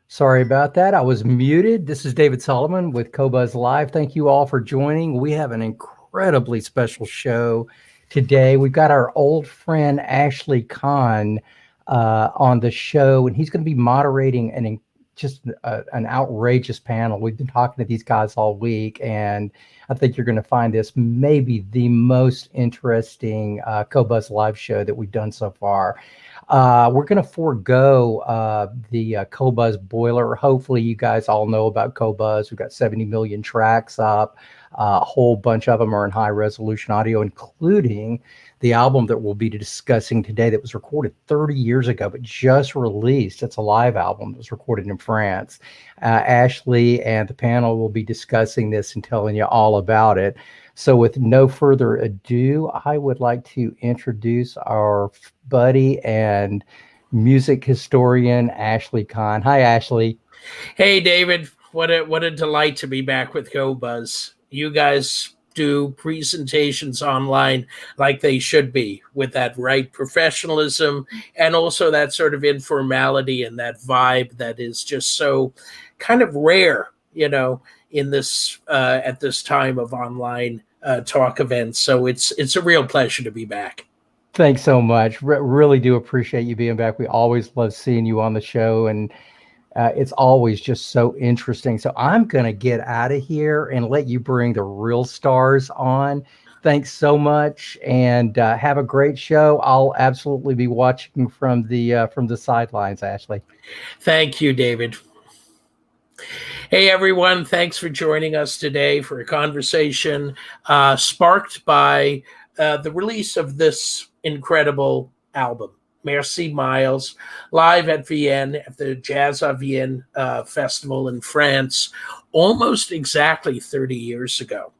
Sorry about that. I was muted. This is David Solomon with Qobuz Live. Thank you all for joining. We have an incredibly special show today. We've got our old friend Ashley Kahn on the show, and he's going to be moderating an outrageous panel. We've been talking to these guys all week, and I think you're going to find this maybe the most interesting Qobuz Live show that we've done so far. We're going to forego the Qobuz boiler. Hopefully, you guys all know about Qobuz. We've got 70 million tracks up. A whole bunch of them are in high resolution audio, including the album that we'll be discussing today that was recorded 30 years ago, but just released. It's a live album that was recorded in France. Ashley and the panel will be discussing this and telling you all about it. So with no further ado, I would like to introduce our buddy and music historian, Ashley Kahn. Hi, Ashley. Hey, David. What a delight to be back with Qobuz. You guys do presentations online like they should be, with that right professionalism and also that sort of informality and that vibe that is just so kind of rare, in this at this time of online talk events. So it's a real pleasure to be back. Thanks so much. Really do appreciate you being back. We always love seeing you on the show, and it's always just so interesting. So I'm going to get out of here and let you bring the real stars on. Thanks so much, and have a great show. I'll absolutely be watching from the sidelines, Ashley. Thank you, David. Hey, everyone. Thanks for joining us today for a conversation sparked by the release of this incredible album, Merci, Miles, live at Vienne, at the Jazz à Vienne festival in France, almost exactly 30 years ago.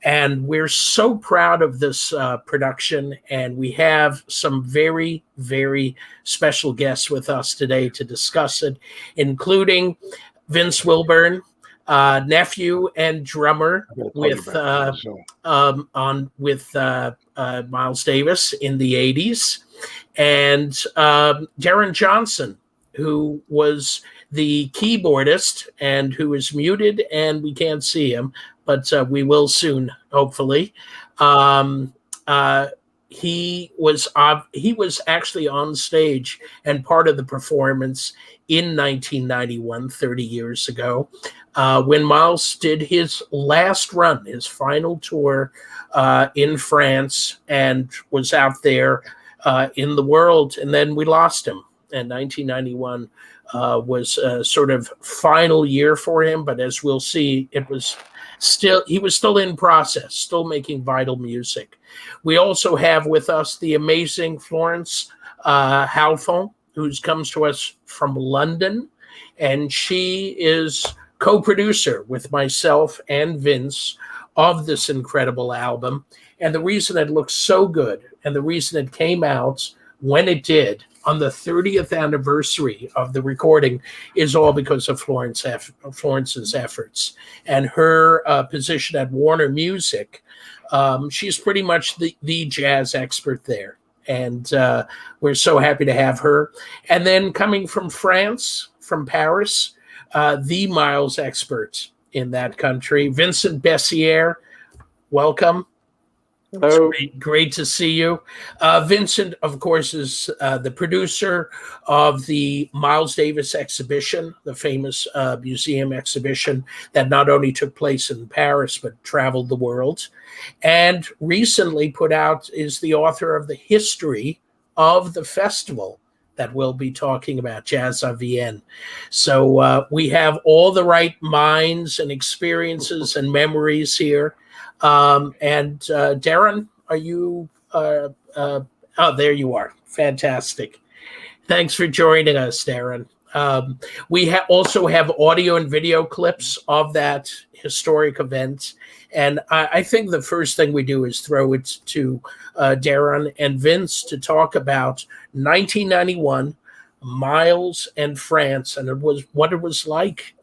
And we're so proud of this production, and we have some very, very special guests with us today to discuss it, including Vince Wilburn, nephew and drummer with Miles Davis in the 80s, and Deron Johnson, who was the keyboardist and who is muted and we can't see him, but we will soon, hopefully. He was actually on stage and part of the performance in 1991, 30 years ago, when Miles did his last run, his final tour in France, and was out there in the world. And then we lost him. And 1991 was a sort of final year for him. But as we'll see, he was still in process, still making vital music. We also have with us the amazing Florence Halfon, who comes to us from London, and she is co-producer with myself and Vince of this incredible album. And the reason it looks so good, and the reason it came out when it did on the 30th anniversary of the recording, is all because of Florence's efforts and her position at Warner Music. She's pretty much the jazz expert there. And we're so happy to have her. And then coming from France, from Paris, the Miles expert in that country, Vincent Bessieres. Welcome. Hello. Great to see you. Vincent, of course, is the producer of the Miles Davis exhibition, the famous museum exhibition that not only took place in Paris, but traveled the world. And recently is the author of the history of the festival that we'll be talking about, Jazz à Vienne. So we have all the right minds and experiences and memories here. And Deron, are you? Oh, there you are. Fantastic. Thanks for joining us, Deron. We also have audio and video clips of that historic event. And I think the first thing we do is throw it to Deron and Vince to talk about 1991, Miles and France, and what it was like,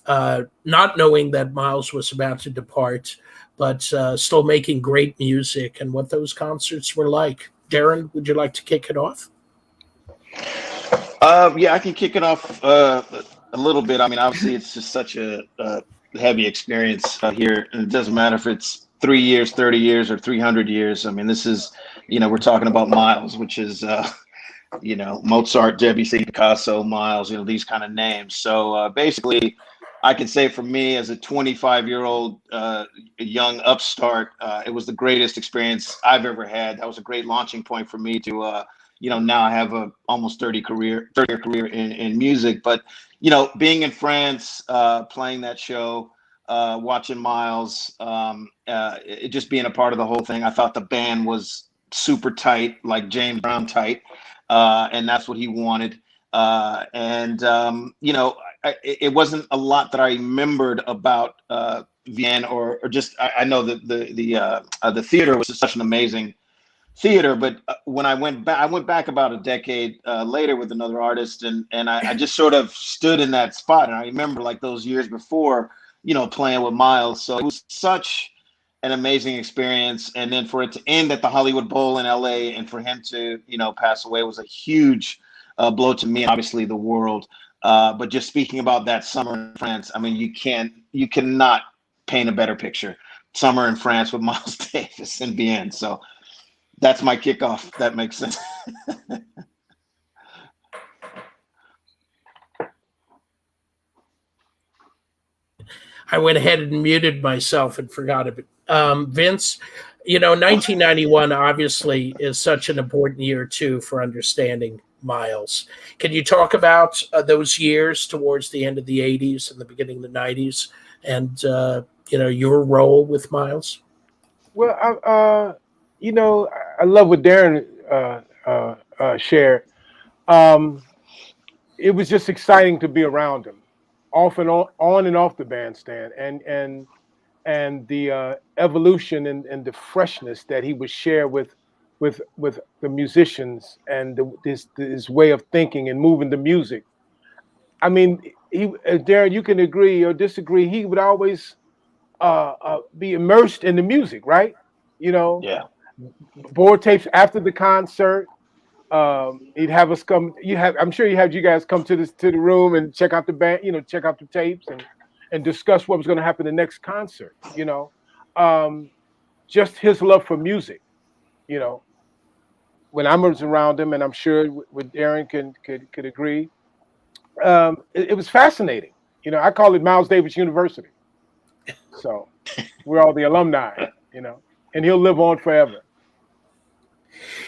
not knowing that Miles was about to depart, but still making great music, and what those concerts were like. Deron, would you like to kick it off? Yeah, I can kick it off a little bit. I mean, obviously, it's just such a heavy experience here, and it doesn't matter if it's 3 years, 30 years, or 300 years. I mean, this is, we're talking about Miles, which is, Mozart, Debussy, Picasso, Miles, these kind of names. So basically, I can say for me as a 25-year-old young upstart, it was the greatest experience I've ever had. That was a great launching point for me to now I have a almost 30-year career in music. But, being in France, playing that show, watching Miles, it just being a part of the whole thing. I thought the band was super tight, like James Brown tight. And that's what he wanted. It wasn't a lot that I remembered about Vienne or just, I know that the theater was such an amazing theater, but when I went back about a decade later with another artist, and I just sort of stood in that spot, and I remember like those years before, playing with Miles. So it was such an amazing experience, and then for it to end at the Hollywood Bowl in LA, and for him to pass away was a huge blow to me and obviously the world. But just speaking about that summer in France, I mean, you cannot paint a better picture. Summer in France with Miles Davis in Vienne. So that's my kickoff. That makes sense. I went ahead and muted myself and forgot of it. Vince, 1991 obviously is such an important year too for understanding Miles. Can you talk about those years towards the end of the 80s and the beginning of the 90s and, your role with Miles? Well, I love what Deron shared. It was just exciting to be around him, off and on and off the bandstand, and the evolution and the freshness that he would share with the musicians, and his way of thinking and moving the music. I mean, Deron, you can agree or disagree. He would always be immersed in the music, right? Yeah. Board tapes after the concert. He'd have us come. I'm sure you guys come to the room and check out the band. Check out the tapes and discuss what was going to happen the next concert. Just his love for music. When I was around him, and I'm sure with Deron could agree, it was fascinating. I call it Miles Davis University. So we're all the alumni. And he'll live on forever.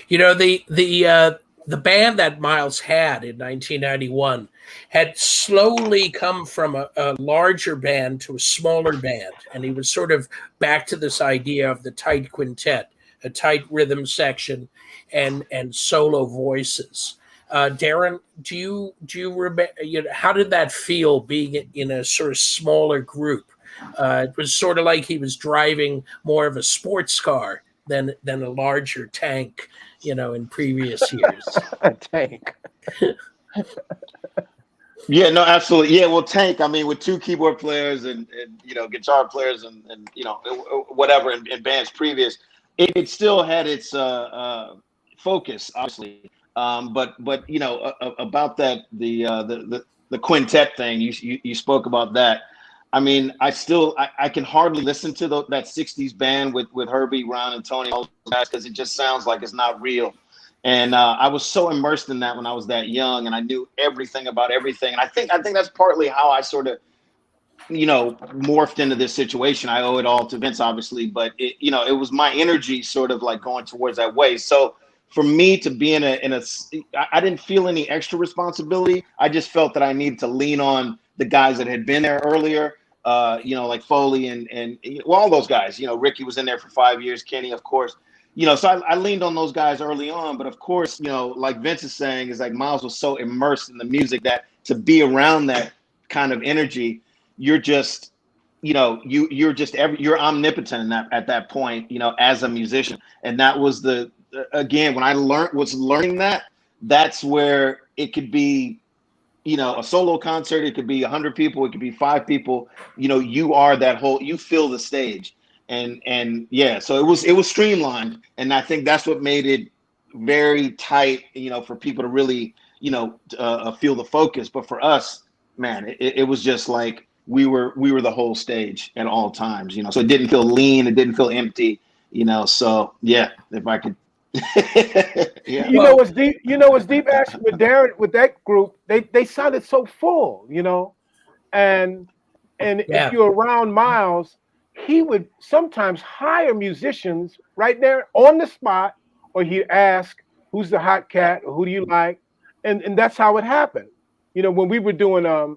The band that Miles had in 1991 had slowly come from a larger band to a smaller band, and he was sort of back to this idea of the tight quintet, a tight rhythm section, and solo voices. Deron, do you remember? How did that feel being in a sort of smaller group? It was sort of like he was driving more of a sports car than a larger tank, in previous years. A tank. Yeah, no, absolutely. Yeah, well, tank. I mean, with two keyboard players and guitar players and whatever in bands previous, it still had its focus, obviously. But about that the quintet thing, you spoke about that. I mean, I can hardly listen to that 60s band with Herbie, Ron, and Tony, because it just sounds like it's not real. And I was so immersed in that when I was that young, and I knew everything about everything. And I think that's partly how I sort of, morphed into this situation. I owe it all to Vince, obviously, but it was my energy sort of like going towards that way. So for me to be I didn't feel any extra responsibility. I just felt that I needed to lean on the guys that had been there earlier. Like Foley and all those guys. Ricky was in there for 5 years, Kenny, of course. So I leaned on those guys early on, but of course, like Vince is saying, is like Miles was so immersed in the music that to be around that kind of energy, you're just, you're omnipotent at that point, as a musician. And that was again, when I learning that, that's where it could be, a solo concert, it could be 100 people, it could be 5 people, you are that whole, you fill the stage. And yeah, so it was streamlined. And I think that's what made it very tight, for people to really feel the focus. But for us, man, it was just like we were the whole stage at all times, so it didn't feel lean, it didn't feel empty, so yeah, if I could. Yeah. What's deep, Ash, with Deron, with that group, they sounded so full, and if you're around Miles, he would sometimes hire musicians right there on the spot, or he'd ask, who's the hot cat, or who do you like, and that's how it happened. When we were doing the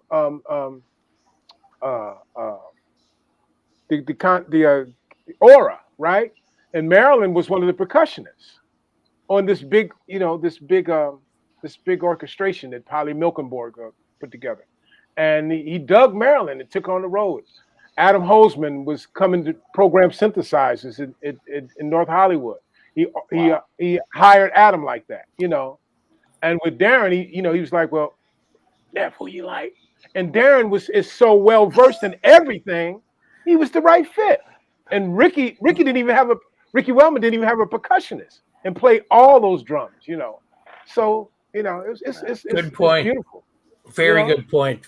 Aura, right? And Marilyn was one of the percussionists on this big orchestration that Polly Milkenborg put together. And he dug Marilyn and took on the road. Adam Holzman was coming to program synthesizers in North Hollywood. He hired Adam like that, And with Deron, he was like, well, Neff, who you like? And Deron is so well versed in everything, he was the right fit. And Ricky Wellman didn't even have a percussionist and play all those drums, So it's good point. It's beautiful. Very good point.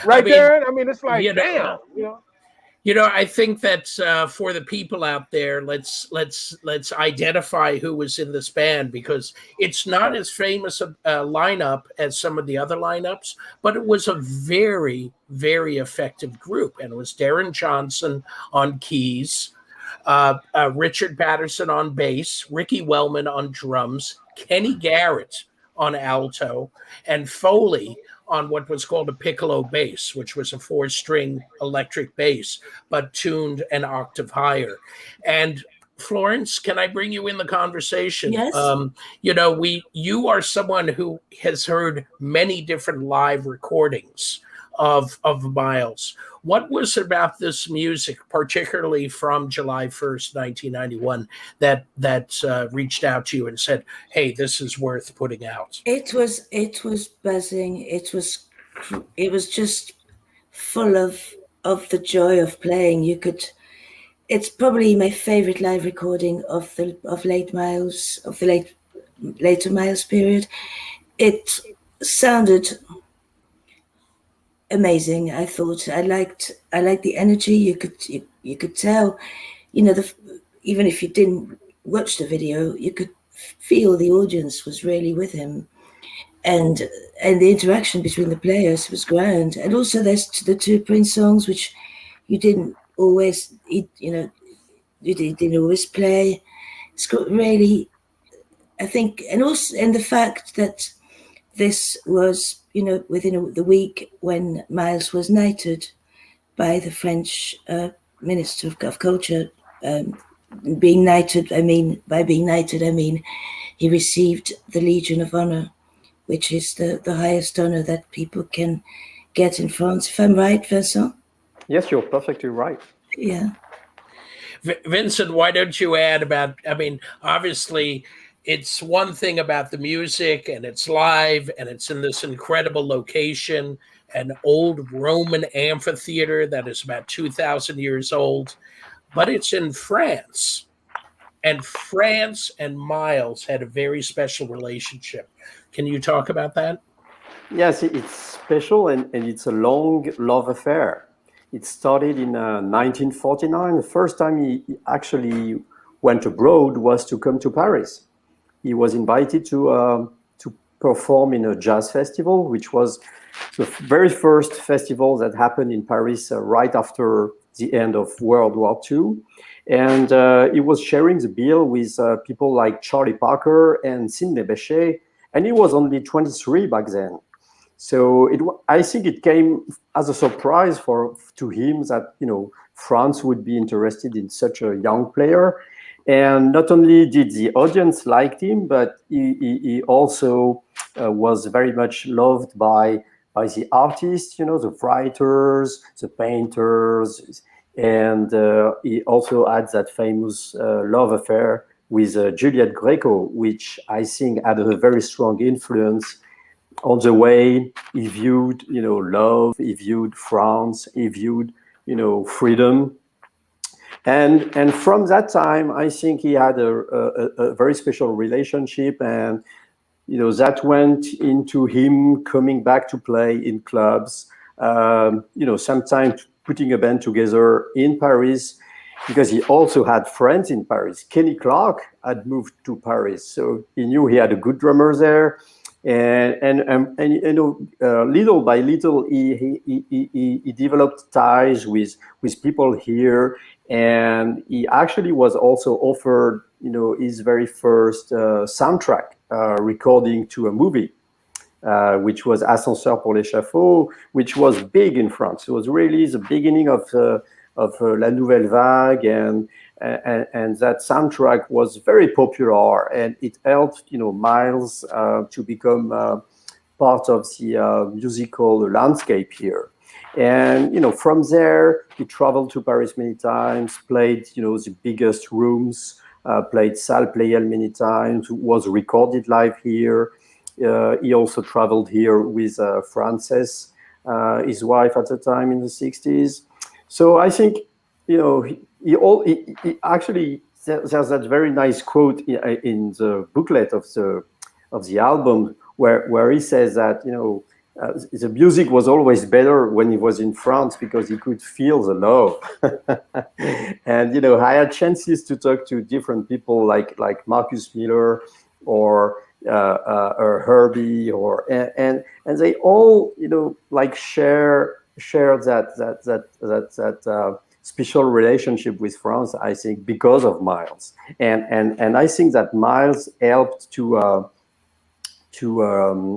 Right, Deron? I mean, it's like damn. I think that for the people out there, let's identify who was in this band, because it's not as famous a lineup as some of the other lineups, but it was a very, very effective group. And it was Deron Johnson on keys, Richard Patterson on bass, Ricky Wellman on drums, Kenny Garrett on alto, and Foley on what was called a piccolo bass, which was a 4-string electric bass, but tuned an octave higher. And Florence, can I bring you in the conversation? Yes. You are someone who has heard many different live recordings of Miles. What was it about this music, particularly from July 1st, 1991, that reached out to you and said, hey, this is worth putting out? It was buzzing. It was just full of the joy of playing. It's probably my favorite live recording of the later Miles period. It sounded amazing. I thought I liked the energy. You could tell, even if you didn't watch the video, you could feel the audience was really with him, and the interaction between the players was grand. And also there's the 2 Prince songs, which you didn't always, you didn't always play. It's got really, I think, and the fact that this was, within the week when Miles was knighted by the French Minister of Culture. Being knighted, I mean, he received the Legion of Honor, which is the highest honor that people can get in France. If I'm right, Vincent? Yes, you're perfectly right. Yeah. Vincent, why don't you add obviously, it's one thing about the music, and it's live, and it's in this incredible location, an old Roman amphitheater that is about 2,000 years old, but it's in France. And France and Miles had a very special relationship. Can you talk about that? Yes, it's special, and it's a long love affair. It started in 1949. The first time he actually went abroad was to come to Paris. He was invited to perform in a jazz festival, which was the very first festival that happened in Paris right after the end of World War II. And he was sharing the bill with people like Charlie Parker and Sidney Bechet, and he was only 23 back then. So I think it came as a surprise to him that France would be interested in such a young player. And not only did the audience like him, but he also was very much loved by the artists, the writers, the painters, and he also had that famous love affair with Juliette Greco, which I think had a very strong influence on the way he viewed, love, he viewed France, he viewed, freedom. And from that time, I think he had a very special relationship, and that went into him coming back to play in clubs, sometimes putting a band together in Paris, because he also had friends in Paris. Kenny Clarke had moved to Paris, so he knew he had a good drummer there. And little by little, he developed ties with people here, and he actually was also offered, his very first soundtrack recording to a movie, which was Ascenseur pour l'échafaud, which was big in France. It was really the beginning of La Nouvelle Vague, and that soundtrack was very popular, and it helped Miles to become part of the musical landscape here. And from there he traveled to Paris many times, played the biggest rooms, played Salle Pleyel many times, was recorded live here. He also traveled here with Frances, his wife at the time in the 60s. So I think, he actually, there's that very nice quote in the booklet of the album where he says that, the music was always better when he was in France because he could feel the love. And, I had chances to talk to different people like Marcus Miller or Herbie, and they all, share that special relationship with France, I think, because of Miles. And I think that Miles helped to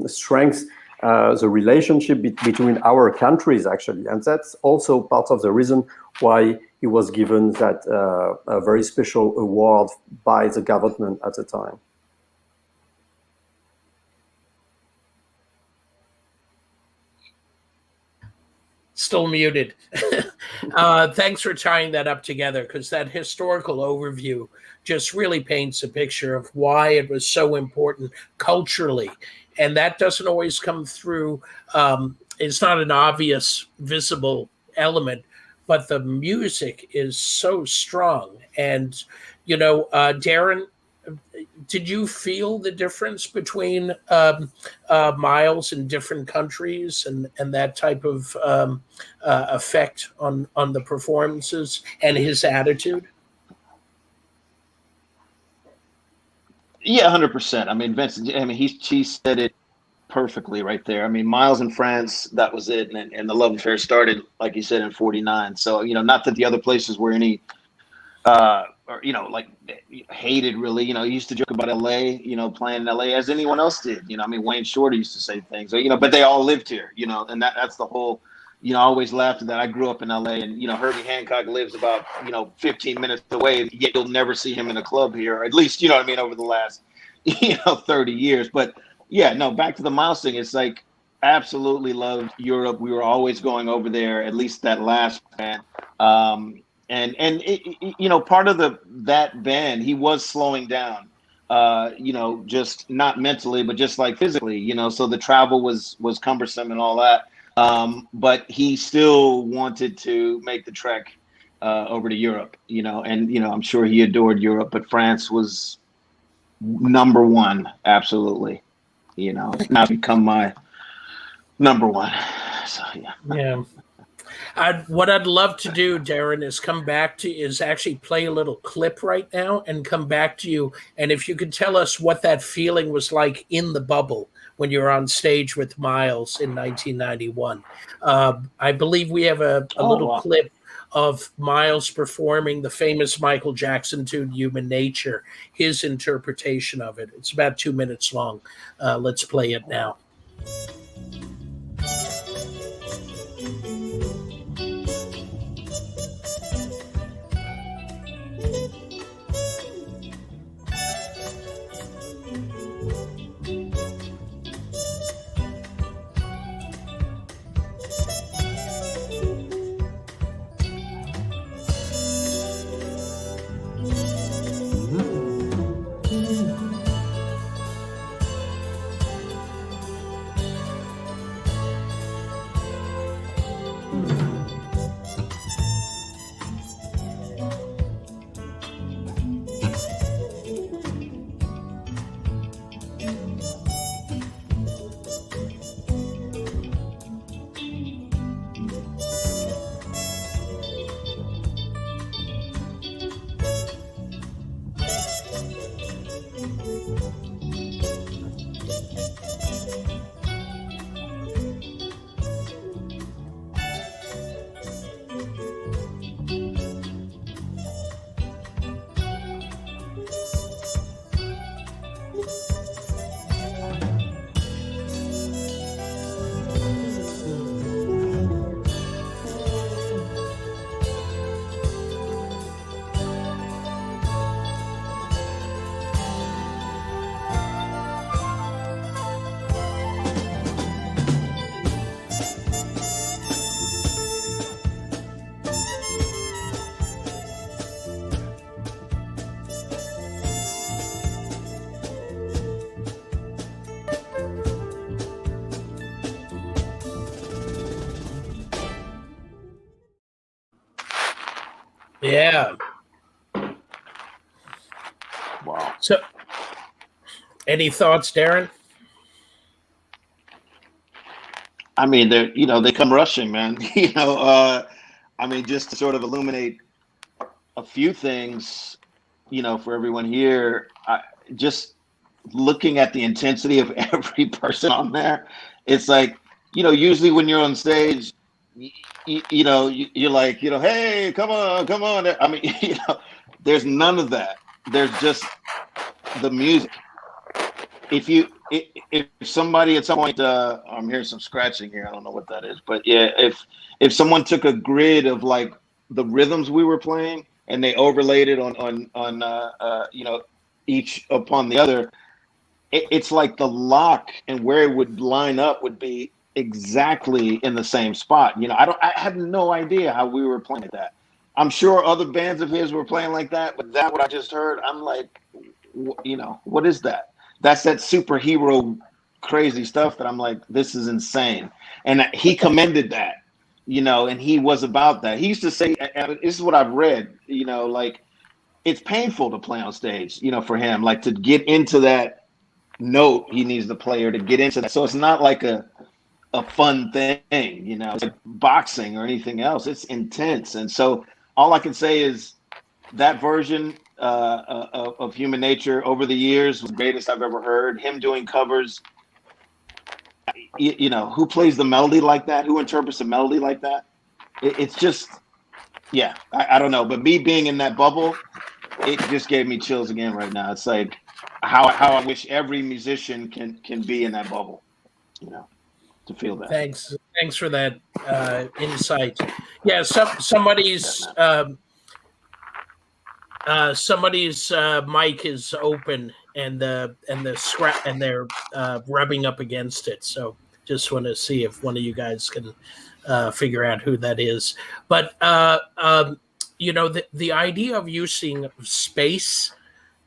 strengthen the relationship between our countries, actually. And that's also part of the reason why he was given that a very special award by the government at the time. Still muted. Thanks for tying that up together, because that historical overview just really paints a picture of why it was so important culturally. And that doesn't always come through. It's not an obvious, visible element, but the music is so strong. And, Deron, did you feel the difference between Miles in different countries and that type of effect on the performances and his attitude? Yeah, 100%. I mean, Vincent, he said it perfectly right there. I mean, Miles in France, that was it. And the love affair started, like you said, in 49. So, not that the other places were any, hated really. He used to joke about LA, playing in LA as anyone else did. Wayne Shorter used to say things, but they all lived here, and that's the whole, I always laughed at that. I grew up in LA, and, Herbie Hancock lives about, 15 minutes away, yet you'll never see him in a club here, or at least, over the last, 30 years. But yeah, no, back to the Miles thing. It's like, absolutely loved Europe. We were always going over there, at least that last band. And it, part of that band, he was slowing down, just not mentally, but just like physically, so the travel was cumbersome and all that. But he still wanted to make the trek over to Europe, and, I'm sure he adored Europe, but France was number one. Absolutely. Now become my number one. So, yeah. Yeah. What I'd love to do, Deron, is actually play a little clip right now and come back to you. And if you could tell us what that feeling was like in the bubble when you were on stage with Miles in 1991. I believe we have a little clip of Miles performing the famous Michael Jackson tune, Human Nature, his interpretation of it. It's about 2 minutes long. Let's play it now. Yeah. Wow. So, any thoughts, Deron? I mean, they come rushing, man. I mean, just to sort of illuminate a few things, for everyone here, just looking at the intensity of every person on there, it's like, usually when you're on stage, you're like, hey, come on. I mean, there's none of that. There's just the music. If somebody at some point, I'm hearing some scratching here. I don't know what that is, but yeah, if someone took a grid of like the rhythms we were playing and they overlaid it on each upon the other, it's like the lock and where it would line up would be exactly in the same spot. I had no idea how we were playing that. I'm sure other bands of his were playing like that, but that what I just heard, I'm like, what is that? That's that superhero crazy stuff that I'm like, this is insane. And he commended that, and he was about that. He used to say, and this is what I've read, like it's painful to play on stage, for him, like to get into that note, he needs the player to get into that. So it's not like a fun thing, it's like boxing or anything else. It's intense. And so all I can say is that version of Human Nature over the years was the greatest I've ever heard. Him doing covers, who plays the melody like that? Who interprets a melody like that? It's just, yeah, I don't know. But me being in that bubble, it just gave me chills again right now. It's like how I wish every musician can be in that bubble, to feel that. Thanks for that insight. Yeah, somebody's mic is open and the scrap and they're rubbing up against it. So just want to see if one of you guys can figure out who that is. But the idea of using space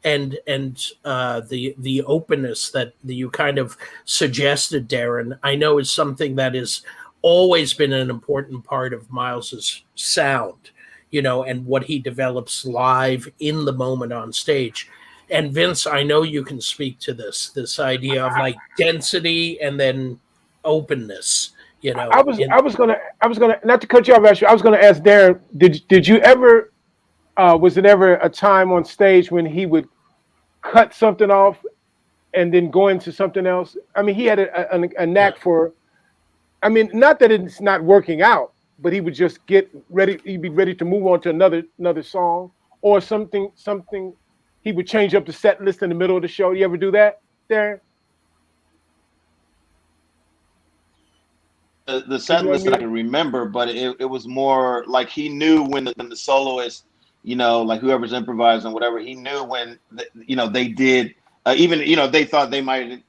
and the openness that you kind of suggested, Deron, I know is something that has always been an important part of Miles's sound, and what he develops live in the moment on stage. And Vince, I know you can speak to this idea of like density and then openness. I was gonna not to cut you off, Ashley. I was gonna ask Deron, did you ever was it ever a time on stage when he would cut something off and then go into something else? I mean, he had a knack for, I mean, not that it's not working out, but he would just get ready. He'd be ready to move on to another song or something. He would change up the set list in the middle of the show. You ever do that, Deron? The set list that I can remember, but it was more like he knew when the soloist, like whoever's improvising, whatever, he knew when, they did, even, they thought they might,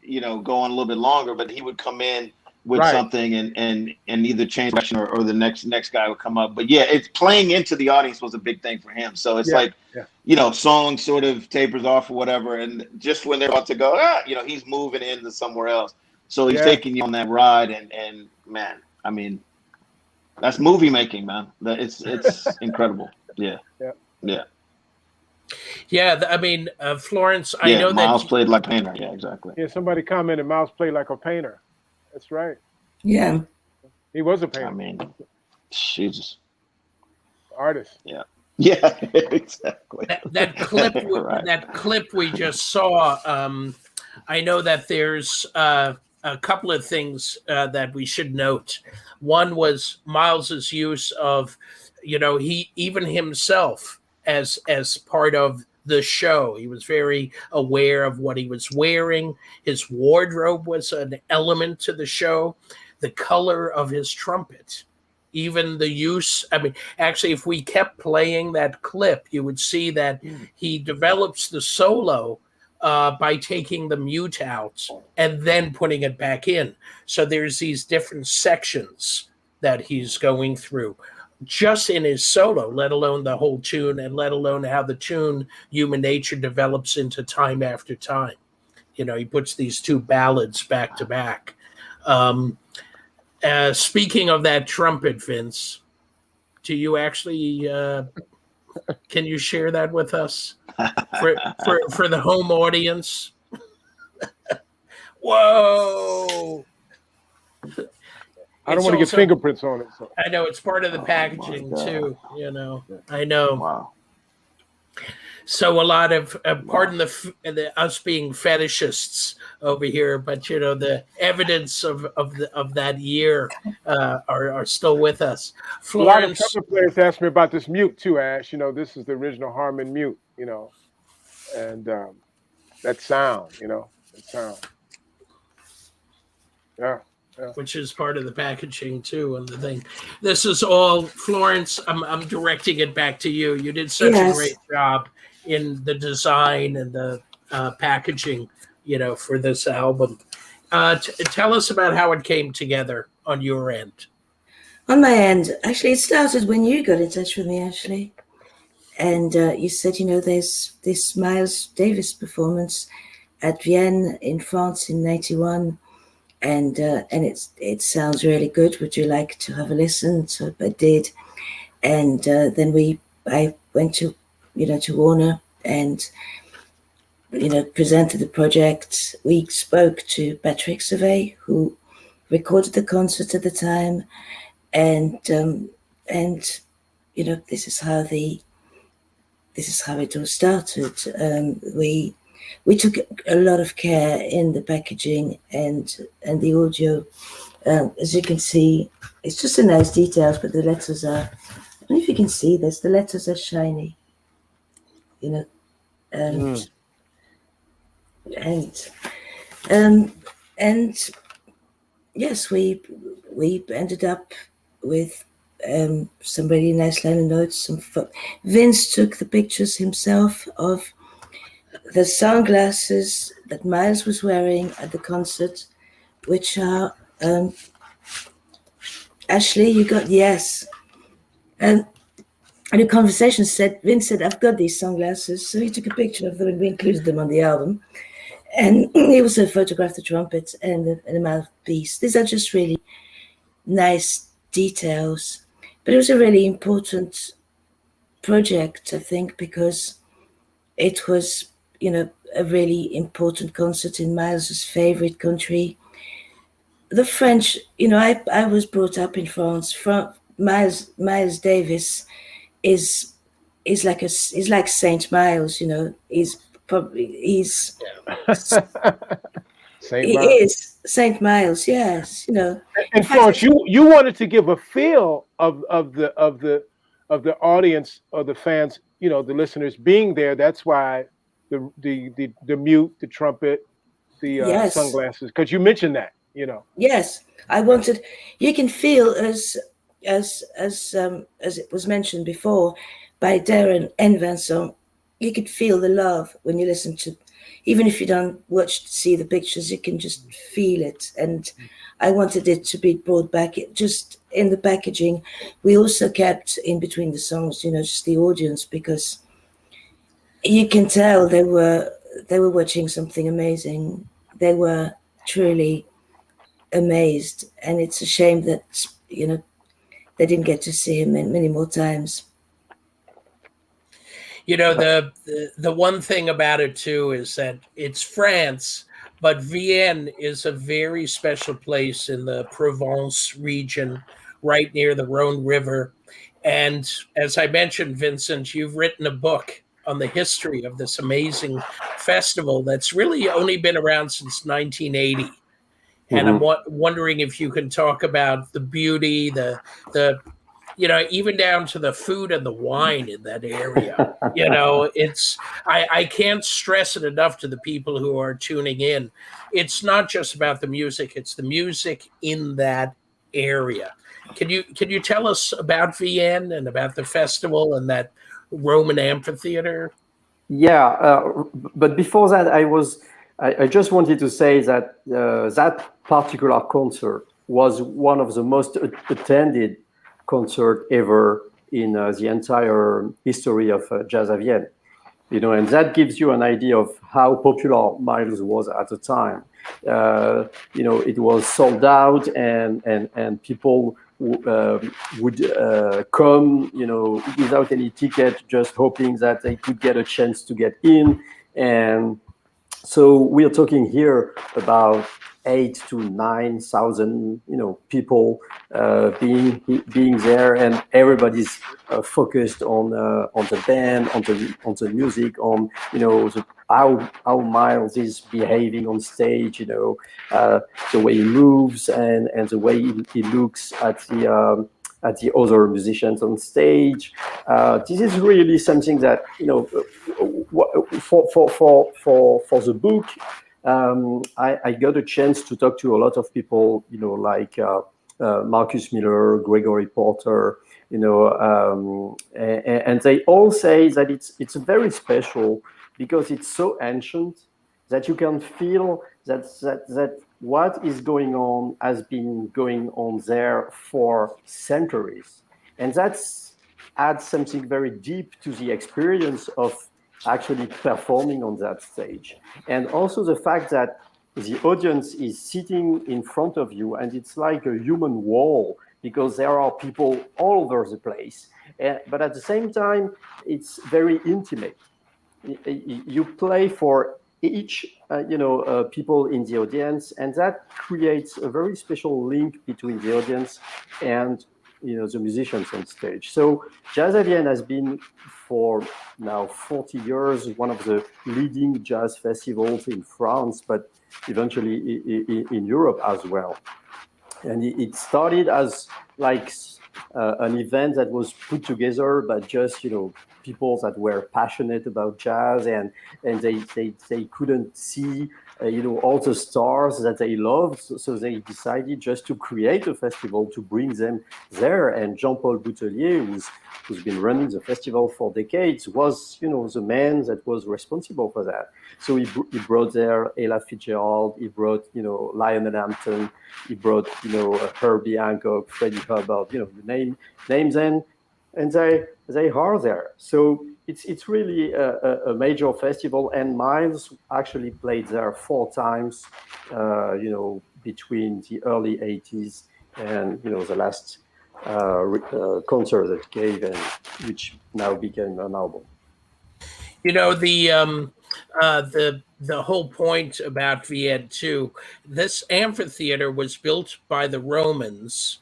go on a little bit longer, but he would come in with something and either change direction or the next guy would come up. But yeah, it's playing into the audience was a big thing for him. So it's song sort of tapers off or whatever. And just when they're about to go, he's moving into somewhere else. So he's taking you on that ride and man, I mean, that's movie making, man. It's incredible. Yeah. I mean, Florence, I know that Miles played like a painter. Yeah, exactly. Yeah, somebody commented Miles played like a painter. That's right. Yeah. He was a painter. I mean, Jesus. Artist. Yeah. Yeah, exactly. That clip that clip we just saw, I know that there's a couple of things that we should note. One was Miles's use of, he even himself as part of the show. He was very aware of what he was wearing. His wardrobe was an element to the show. The color of his trumpet, even the use. I mean, actually, if we kept playing that clip, you would see that he develops the solo by taking the mute out and then putting it back in. So there's these different sections that he's going through just in his solo, let alone the whole tune, and let alone how the tune Human Nature develops into Time After Time. He puts these two ballads back to back. Speaking of that trumpet, Vince, do you actually Can you share that with us for the home audience? Whoa! I don't want to get fingerprints on it. So. I know it's part of the packaging too. I know. Wow. So a lot of pardon the us being fetishists over here, but the evidence of that year are still with us. Florence, a lot of trumpet players ask me about this mute too, Ash. This is the original Harmon mute. And that sound. That sound. Yeah. Which is part of the packaging too, and the thing. This is all Florence. I'm directing it back to you. You did such a great job in the design and the packaging, for this album. Tell us about how it came together on your end. On my end, actually, it started when you got in touch with me, Ashley, and you said, there's this Miles Davis performance at Vienne in France in '91. And it sounds really good. Would you like to have a listen? So I did, and then I went to to Warner and presented the project. We spoke to Patrick Survey, who recorded the concert at the time, and this is how it all started. We took a lot of care in the packaging and the audio. As you can see, it's just a nice details, but the letters are, I don't know if you can see this, the letters are shiny, and yes, we ended up with some really nice liner notes. Vince took the pictures himself of the sunglasses that Miles was wearing at the concert, which are Ashley, you got yes. And the conversation Vince said, I've got these sunglasses. So he took a picture of them and we included them on the album. And he also photographed the trumpet and the mouthpiece. These are just really nice details. But it was a really important project, I think, because it was a really important concert in Miles's favorite country. The French, I was brought up in France. Miles Davis is like Saint Miles, he's Saint Miles, yes, And Florence, you wanted to give a feel of the audience or the fans, the listeners being there. That's why the mute, the trumpet, the sunglasses, because you mentioned that, Yes, I wanted. You can feel as it was mentioned before by Deron and Vincent. You could feel the love when you listen to, even if you don't see the pictures, you can just feel it. And I wanted it to be brought back just in the packaging. We also kept in between the songs, just the audience, because you can tell they were watching something amazing. They were truly amazed, and it's a shame that they didn't get to see him many more times. The one thing about it too is that it's France, but Vienne is a very special place in the Provence region, right near the Rhone River. And as I mentioned, Vincent, you've written a book on the history of this amazing festival that's really only been around since 1980. And I'm wondering if you can talk about the beauty, the even down to the food and the wine in that area. I can't stress it enough to the people who are tuning in. It's not just about the music; it's the music in that area. Can you tell us about Vienne and about the festival and that Roman amphitheater? Yeah, but before that, I just wanted to say that that particular concert was one of the most attended concert ever in the entire history of Jazz à Vienne. And that gives you an idea of how popular Miles was at the time. It was sold out, and people would come, without any ticket, just hoping that they could get a chance to get in. And so we are talking here about 8,000 to 9,000, people being there, and everybody's focused on the band, on the music, on how Miles is behaving on stage, the way he moves and the way he looks at the other musicians on stage. This is really something that for the book. I got a chance to talk to a lot of people, like Marcus Miller, Gregory Porter, and they all say that it's very special because it's so ancient that you can feel that what is going on has been going on there for centuries, and that's adds something very deep to the experience of actually performing on that stage. And also the fact that the audience is sitting in front of you, and it's like a human wall because there are people all over the place. But at the same time, it's very intimate. You play for each people in the audience, and that creates a very special link between the audience and the musicians on stage. So Jazz at Vienne has been for now 40 years one of the leading jazz festivals in France, but eventually in Europe as well. And it started as like an event that was put together by just people that were passionate about jazz, and they couldn't see all the stars that they loved, so they decided just to create a festival to bring them there. And Jean-Paul Boutelier, who's been running the festival for decades, was the man that was responsible for that. So he brought there Ella Fitzgerald, he brought Lionel Hampton, he brought Herbie Hancock, Freddie Hubbard, names, and they are there. So it's really a major festival, and Miles actually played there 4 times, between the early 80s and the last concert that he gave, and which now became an album. The whole point about Vienne too, this amphitheater was built by the Romans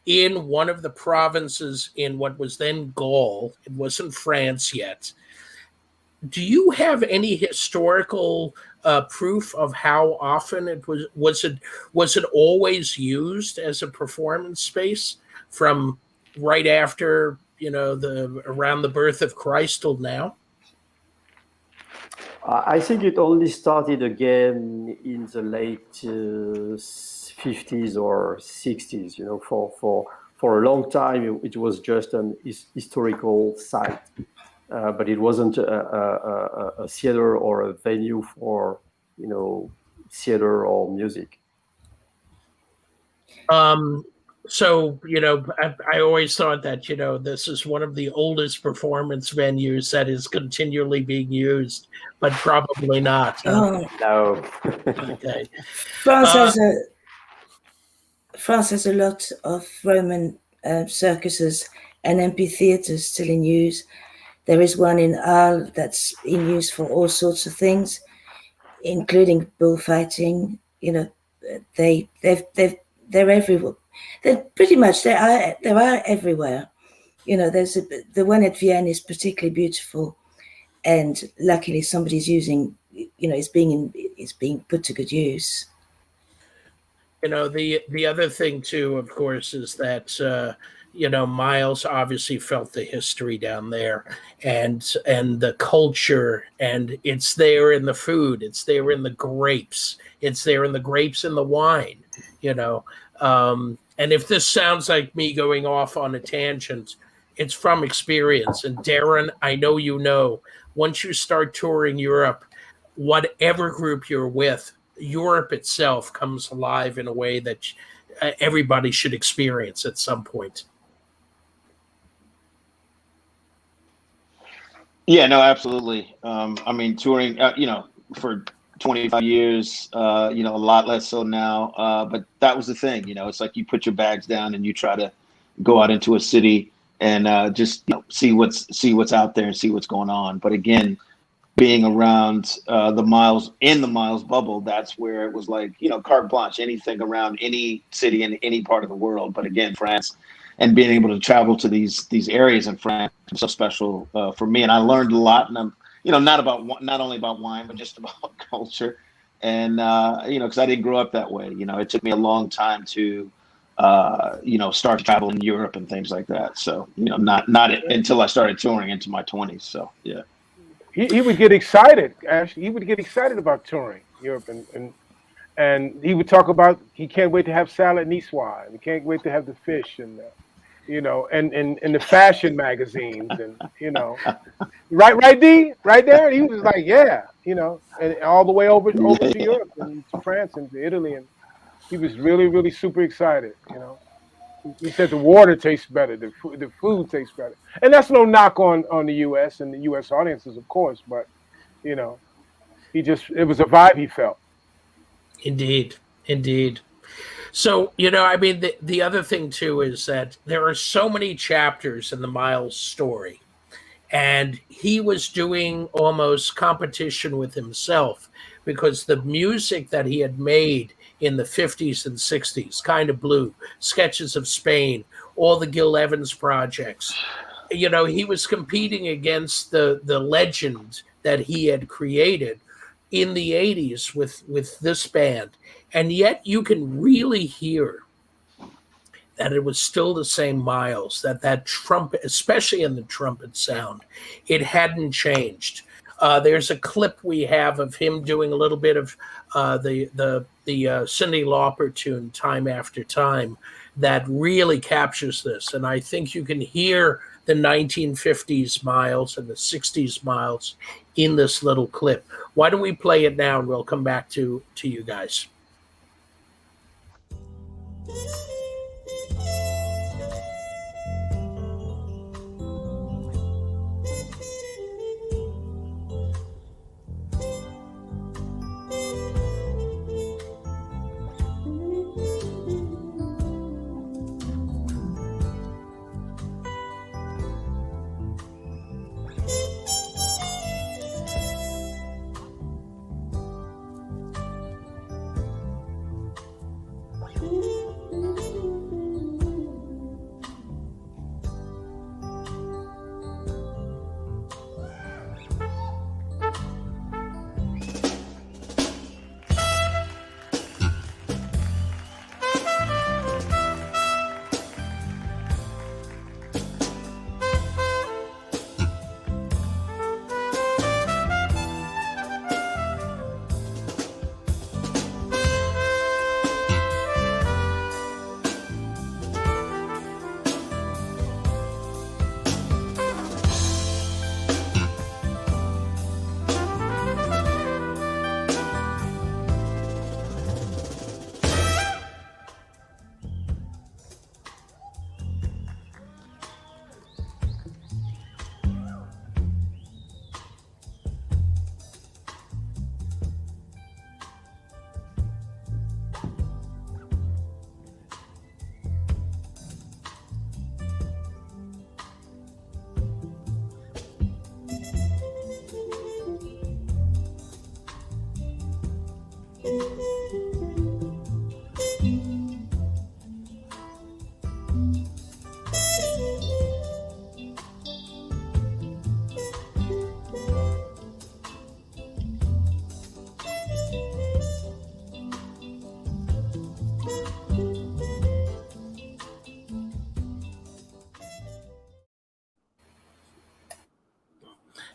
in one of the provinces in what was then Gaul. It wasn't France yet. Do you have any historical proof of how often it was it always used as a performance space from right after around the birth of Christ till now? I think it only started again in the late 50s or 60s. For a long time, it was just an historical site, but it wasn't a theater or a venue for theater or music. So, I always thought that, this is one of the oldest performance venues that is continually being used, but probably not. Oh. No. Okay. France has a lot of Roman circuses and amphitheaters still in use. There is one in Arles that's in use for all sorts of things, including bullfighting. They're everywhere. They're pretty much there are everywhere. There's the one at Vienne is particularly beautiful, and luckily somebody's using. It's being put to good use. The other thing too, of course, is that Miles obviously felt the history down there, and the culture, and it's there in the food, it's there in the grapes, it's there in the grapes and the wine. And if this sounds like me going off on a tangent, it's from experience. And Deron, I know once you start touring Europe, whatever group you're with, Europe itself comes alive in a way that everybody should experience at some point. Yeah, no, absolutely. Touring, for 25 years, a lot less so now. But that was the thing, it's like you put your bags down and you try to go out into a city and just see what's out there and see what's going on. But again, being around the Miles bubble, that's where it was like, carte blanche, anything around any city in any part of the world. But again, France, and being able to travel to these areas in France was so special for me. And I learned a lot, and I'm, not only about wine, but just about culture. And, because I didn't grow up that way, it took me a long time to, start to travel in Europe and things like that. So, not until I started touring into my 20s. So, yeah. He would get excited, Ash. He would get excited about touring Europe, and he would talk about he can't wait to have salad niçoise, and he can't wait to have the fish, and and the fashion magazines, and right D, right there. And he was like, yeah, and all the way over to Europe and to France and to Italy, and he was really, really super excited. He said the water tastes better, the food tastes better, and that's no knock on the U.S. and the U.S. audiences, of course, but it was a vibe he felt. Indeed. So the other thing too is that there are so many chapters in the Miles story, and he was doing almost competition with himself, because the music that he had made in the 50s and 60s, Kind of Blue, Sketches of Spain, all the Gil Evans projects, he was competing against the legend that he had created in the 80s with this band. And yet you can really hear that it was still the same Miles, that trumpet, especially in the trumpet sound, it hadn't changed. There's a clip we have of him doing a little bit of the Cyndi Lauper tune, Time After Time, that really captures this. And I think you can hear the 1950s Miles and the 60s Miles in this little clip. Why don't we play it now, and we'll come back to you guys.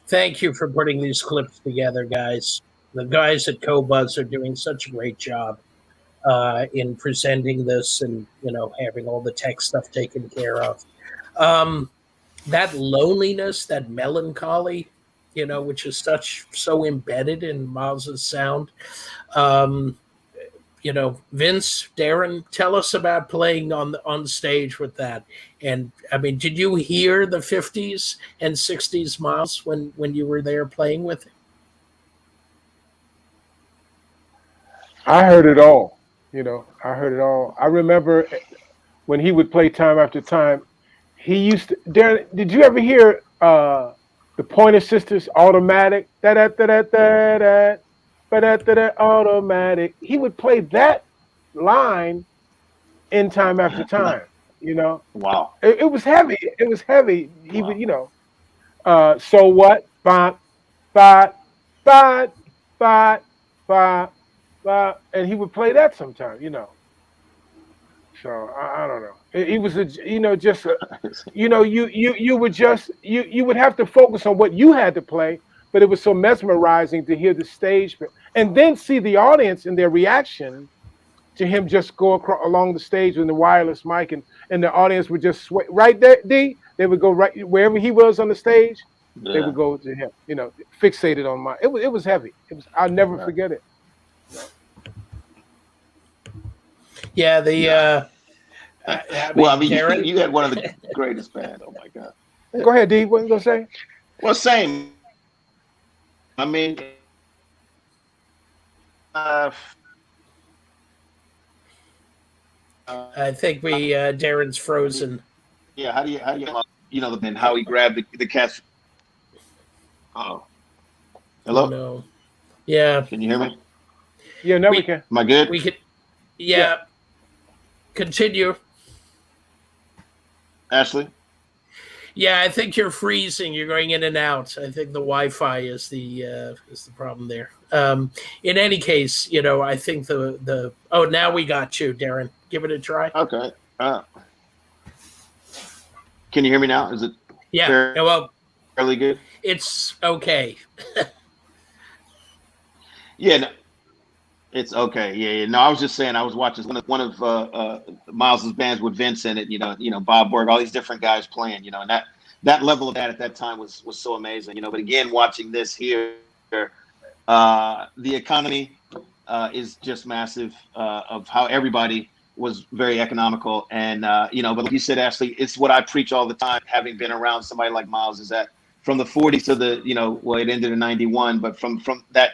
Thank you for putting these clips together, guys. The guys at Qobuz are doing such a great job in presenting this, and having all the tech stuff taken care of. That loneliness, that melancholy, which is so embedded in Miles's sound. Vince, Deron, tell us about playing on stage with that. And I mean, did you hear the 50s and 60s Miles when you were there playing with him? I heard it all. I heard it all. I remember when he would play time after time, he used to. Darren, did you ever hear the Pointer Sisters Automatic? Da da da da da da da da da Automatic. He would play that line in time after time. You know, Wow. it was heavy. It was heavy. He Wow. would, you know. So what? Bop, bop, bop, bop, bop, bop, and he would play that sometime. You know. So I don't know. He was a, you know, just a, you know, you would just you would have to focus on what you had to play, but it was so mesmerizing to hear the stage and then see the audience and their reaction to him just go across along the stage with the wireless mic, and the audience would just sway right there. They would go right wherever he was on the stage. Yeah. They would go to him. You know, fixated on my. It was heavy. It was. I'll never forget it. Yeah, the Well, I mean, Darren, you had one of the greatest bands. Oh my God. Go ahead, D. What you gonna say? Well, same. I mean, I think Darren's frozen. yeah. How do you know and how he grabbed the catch? Oh, hello. Oh, no. Yeah, Can you hear me? Yeah, now we can. Am I good? we could. Yeah. Continue. Ashley. Yeah, I think you're freezing. You're going in and out. I think the Wi-Fi is the problem there. In any case, you know, I think the oh, now we got you, Darren. Give it a try. Okay. Can you hear me now? Is it Yeah. Well, fairly good? it's okay. Yeah. No, it's okay. Yeah. No, I was just saying. I was watching one of Miles's bands with Vincent, and you know Bob Berg, all these different guys playing. You know, and that level of that at that time was so amazing. You know, but again, watching this here, the economy is just massive of how everybody was very economical, and you know, but like you said, Ashley, it's what I preach all the time. Having been around somebody like Miles, is that from the 40s to the it ended in 91, but from that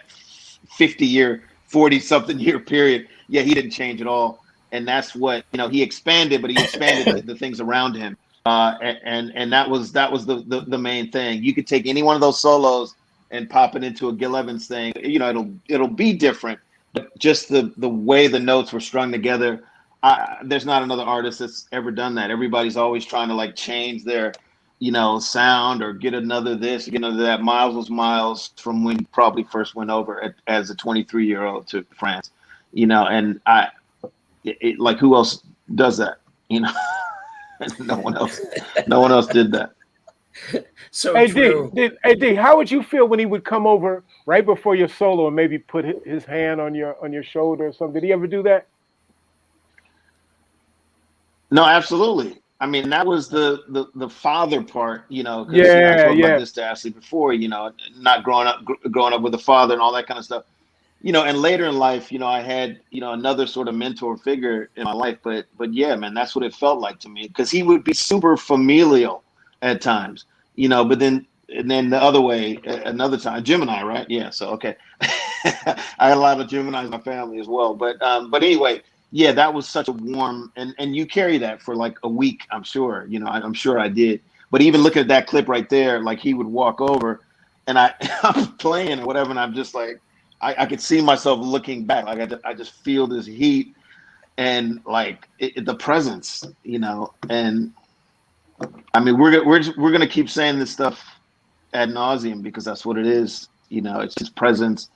50-year, 40-something year period, yeah, he didn't change at all, and that's what he expanded, but he expanded the things around him, and that was the main thing. You could take any one of those solos and pop it into a Gil Evans thing. It'll be different, but just the way the notes were strung together. There's not another artist that's ever done that. Everybody's always trying to like change their, sound or get another this, get another that. Miles was Miles from when he probably first went over as a 23-year-old to France, and like who else does that? No one else did that. So Hey true. D, how would you feel when he would come over right before your solo and maybe put his hand on your shoulder or something? Did he ever do that? No, absolutely. I mean, that was the father part, I spoke about this to Ashley before, not growing up with a father and all that kind of stuff, and later in life, I had, another sort of mentor figure in my life, but yeah, man, that's what it felt like to me, because he would be super familial at times, but then the other way, another time, Gemini, right? Yeah. So, okay. I had a lot of Geminis in my family as well, but anyway, yeah, that was such a warm, and you carry that for like a week, I'm sure, I'm sure I did. But even looking at that clip right there, like he would walk over and I'm playing or whatever, and I'm just like, I could see myself looking back. Like I just feel this heat and like the presence, and I mean, we're going to keep saying this stuff ad nauseum because that's what it is. It's his presence.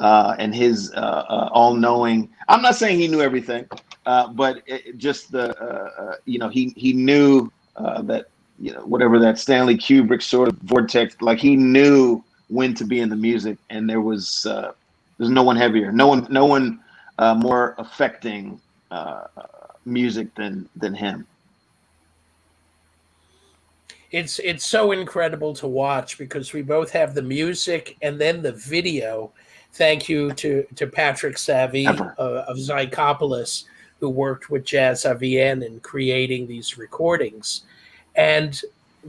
And his all-knowing. I'm not saying he knew everything, but just he knew that whatever that Stanley Kubrick sort of vortex, like he knew when to be in the music, and there's no one heavier, no one more affecting music than him. It's so incredible to watch because we both have the music and then the video. Thank you to Patrick Savvy of Qobuz, who worked with Jazz à Vienne in creating these recordings. And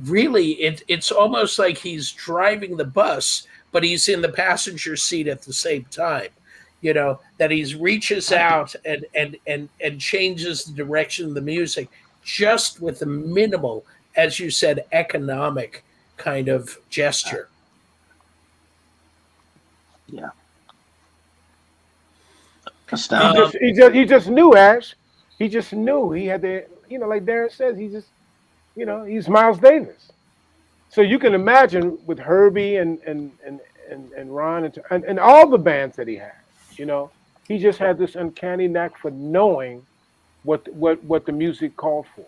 really, it's almost like he's driving the bus, but he's in the passenger seat at the same time. That he reaches out and changes the direction of the music just with a minimal, as you said, economic kind of gesture. Yeah. He just knew, Ash. He just knew he had the, like Deron says, he's Miles Davis. So you can imagine with Herbie and Ron and all the bands that he had, he just had this uncanny knack for knowing what the music called for,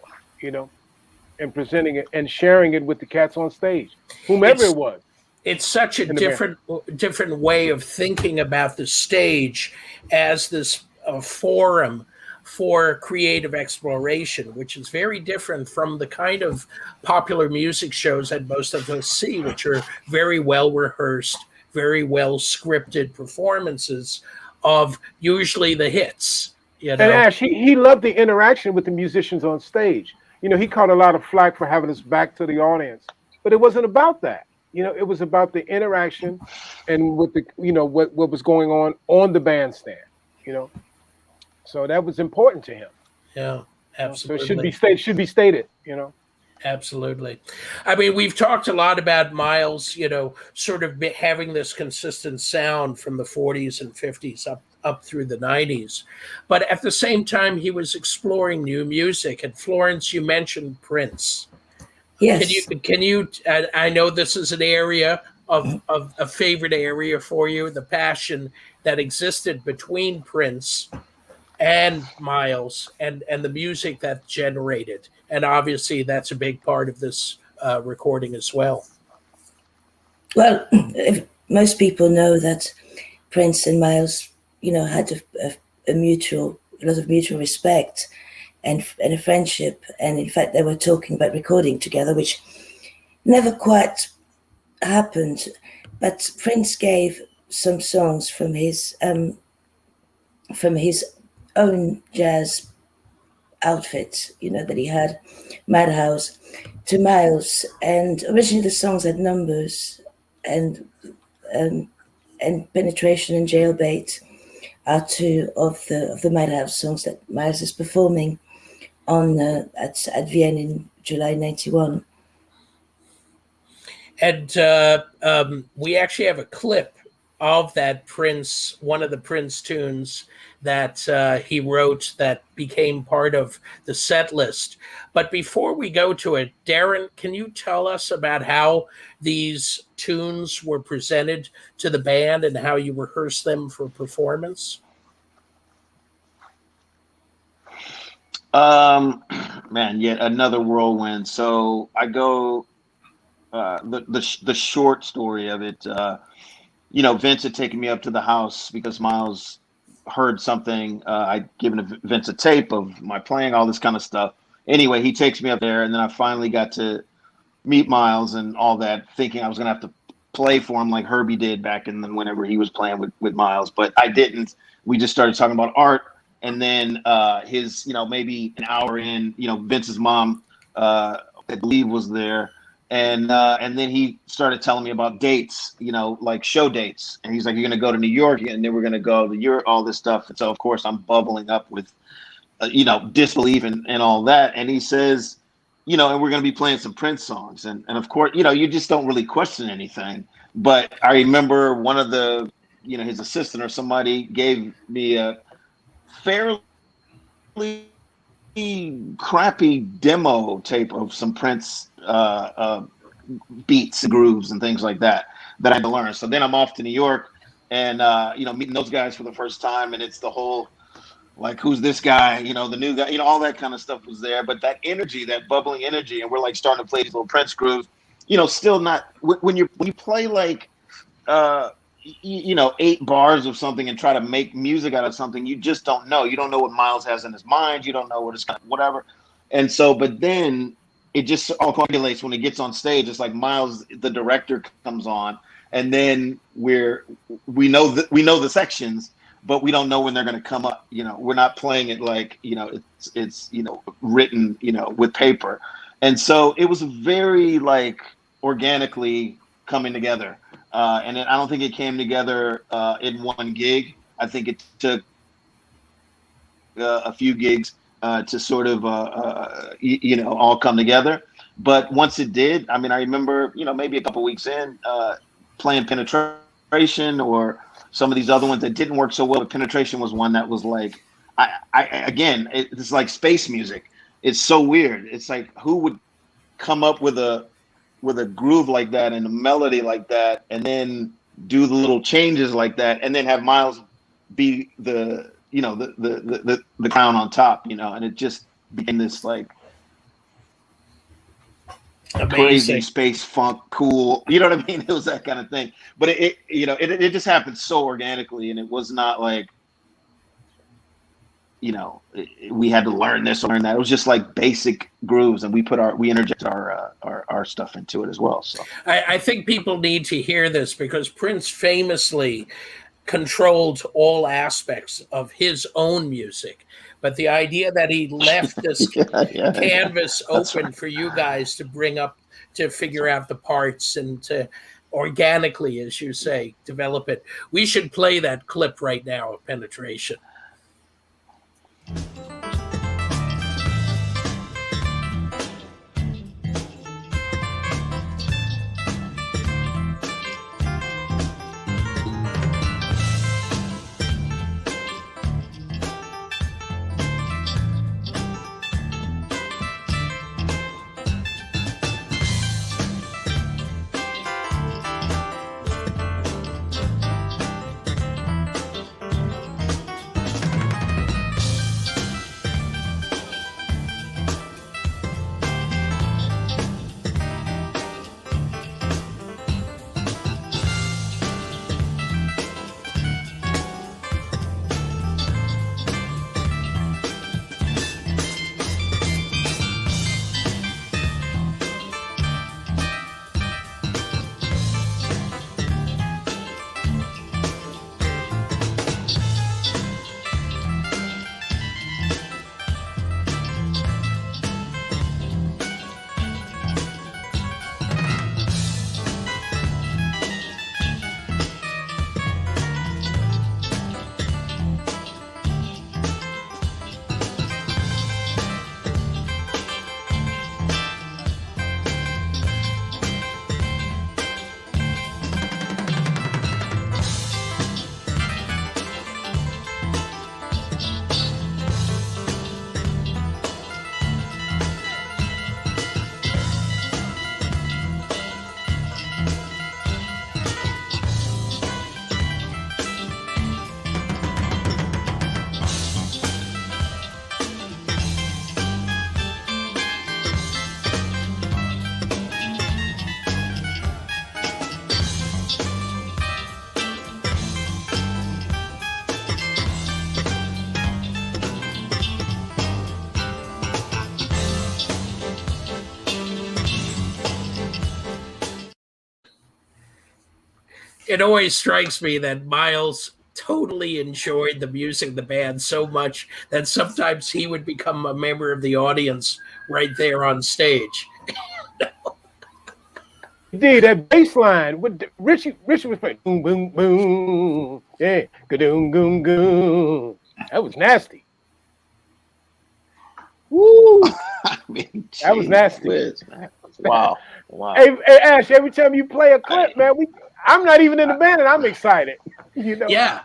and presenting it and sharing it with the cats on stage, whomever it was. It's such a different way of thinking about the stage as this forum for creative exploration, which is very different from the kind of popular music shows that most of us see, which are very well rehearsed, very well scripted performances of usually the hits. And Ash, he loved the interaction with the musicians on stage. He caught a lot of flack for having his back to the audience, but it wasn't about that. It was about the interaction and with the, what was going on the bandstand, So that was important to him. Yeah, absolutely. So it should be stated, Absolutely. I mean, we've talked a lot about Miles, sort of having this consistent sound from the 40s and 50s up through the 90s. But at the same time, he was exploring new music. And Florence, you mentioned Prince. Yes. Can you? I know this is an area of a favorite area for you, the passion that existed between Prince and Miles and the music that generated. And obviously that's a big part of this recording as well. Well, most people know that Prince and Miles, had a lot of mutual respect and a friendship. And in fact, they were talking about recording together, which never quite happened. But Prince gave some songs from his own jazz outfit, that he had, Madhouse, to Miles. And originally the songs had numbers, and Penetration and Jailbait are two of the Madhouse songs that Miles is performing on at Vienne in July 91. And we actually have a clip of that Prince, one of the Prince tunes that he wrote that became part of the set list. But before we go to it, Deron, can you tell us about how these tunes were presented to the band and how you rehearsed them for performance? Man, yet another whirlwind. So I go, the short story of it, Vince had taken me up to the house because Miles heard something. I'd given Vince a tape of my playing, all this kind of stuff. Anyway, he takes me up there, and then I finally got to meet Miles and all that, thinking I was going to have to play for him like Herbie did back in the, whenever he was playing with Miles. But I didn't. We just started talking about art. And then his, maybe an hour in, Vince's mom, I believe, was there. And then he started telling me about dates, like show dates. And he's like, you're going to go to New York, and then we're going to go to Europe, all this stuff. And so, of course, I'm bubbling up with, disbelief and all that. And he says, and we're going to be playing some Prince songs. And of course, you just don't really question anything. But I remember one of the, his assistant or somebody gave me a fairly crappy demo tape of some Prince beats, grooves, and things like that I had to learn. So then I'm off to New York and, meeting those guys for the first time. And it's the whole, like, who's this guy? The new guy, all that kind of stuff was there. But that energy, that bubbling energy, and we're like starting to play these little Prince grooves, still not, when you play like, 8 bars of something and try to make music out of something, you just don't know. You don't know what Miles has in his mind. You don't know what it's kind of whatever. And so, but then it just all coagulates when it gets on stage. It's like Miles, the director, comes on, and then we know the sections, but we don't know when they're going to come up. We're not playing it like it's written with paper, and so it was very like organically coming together. And I don't think it came together in one gig. I think it took a few gigs to sort of all come together. But once it did, I mean, I remember maybe a couple weeks in playing Penetration or some of these other ones that didn't work so well. But Penetration was one that was like, it's like space music. It's so weird. It's like, who would come up with a groove like that and a melody like that, and then do the little changes like that, and then have Miles be the crown on top, and it just became this like Amazing. Crazy space funk, cool. You know what I mean? It was that kind of thing. But it just happened so organically, and it was not like, we had to learn this or learn that. It was just like basic grooves, and we interject our stuff into it as well. So I think people need to hear this, because Prince famously controlled all aspects of his own music. But the idea that he left this canvas open for you guys to bring up, to figure out the parts and to organically, as you say, develop it. We should play that clip right now of Penetration. It always strikes me that Miles totally enjoyed the music of the band so much that sometimes he would become a member of the audience right there on stage. Indeed, that bass line, what Richie was playing, boom, boom, boom, yeah, ga-doom, goom, goom. That was nasty. Woo! I mean, that was nasty. Whiz, wow. Hey, Ash, every time you play a clip, man, I'm not even in the band, and I'm excited. Yeah.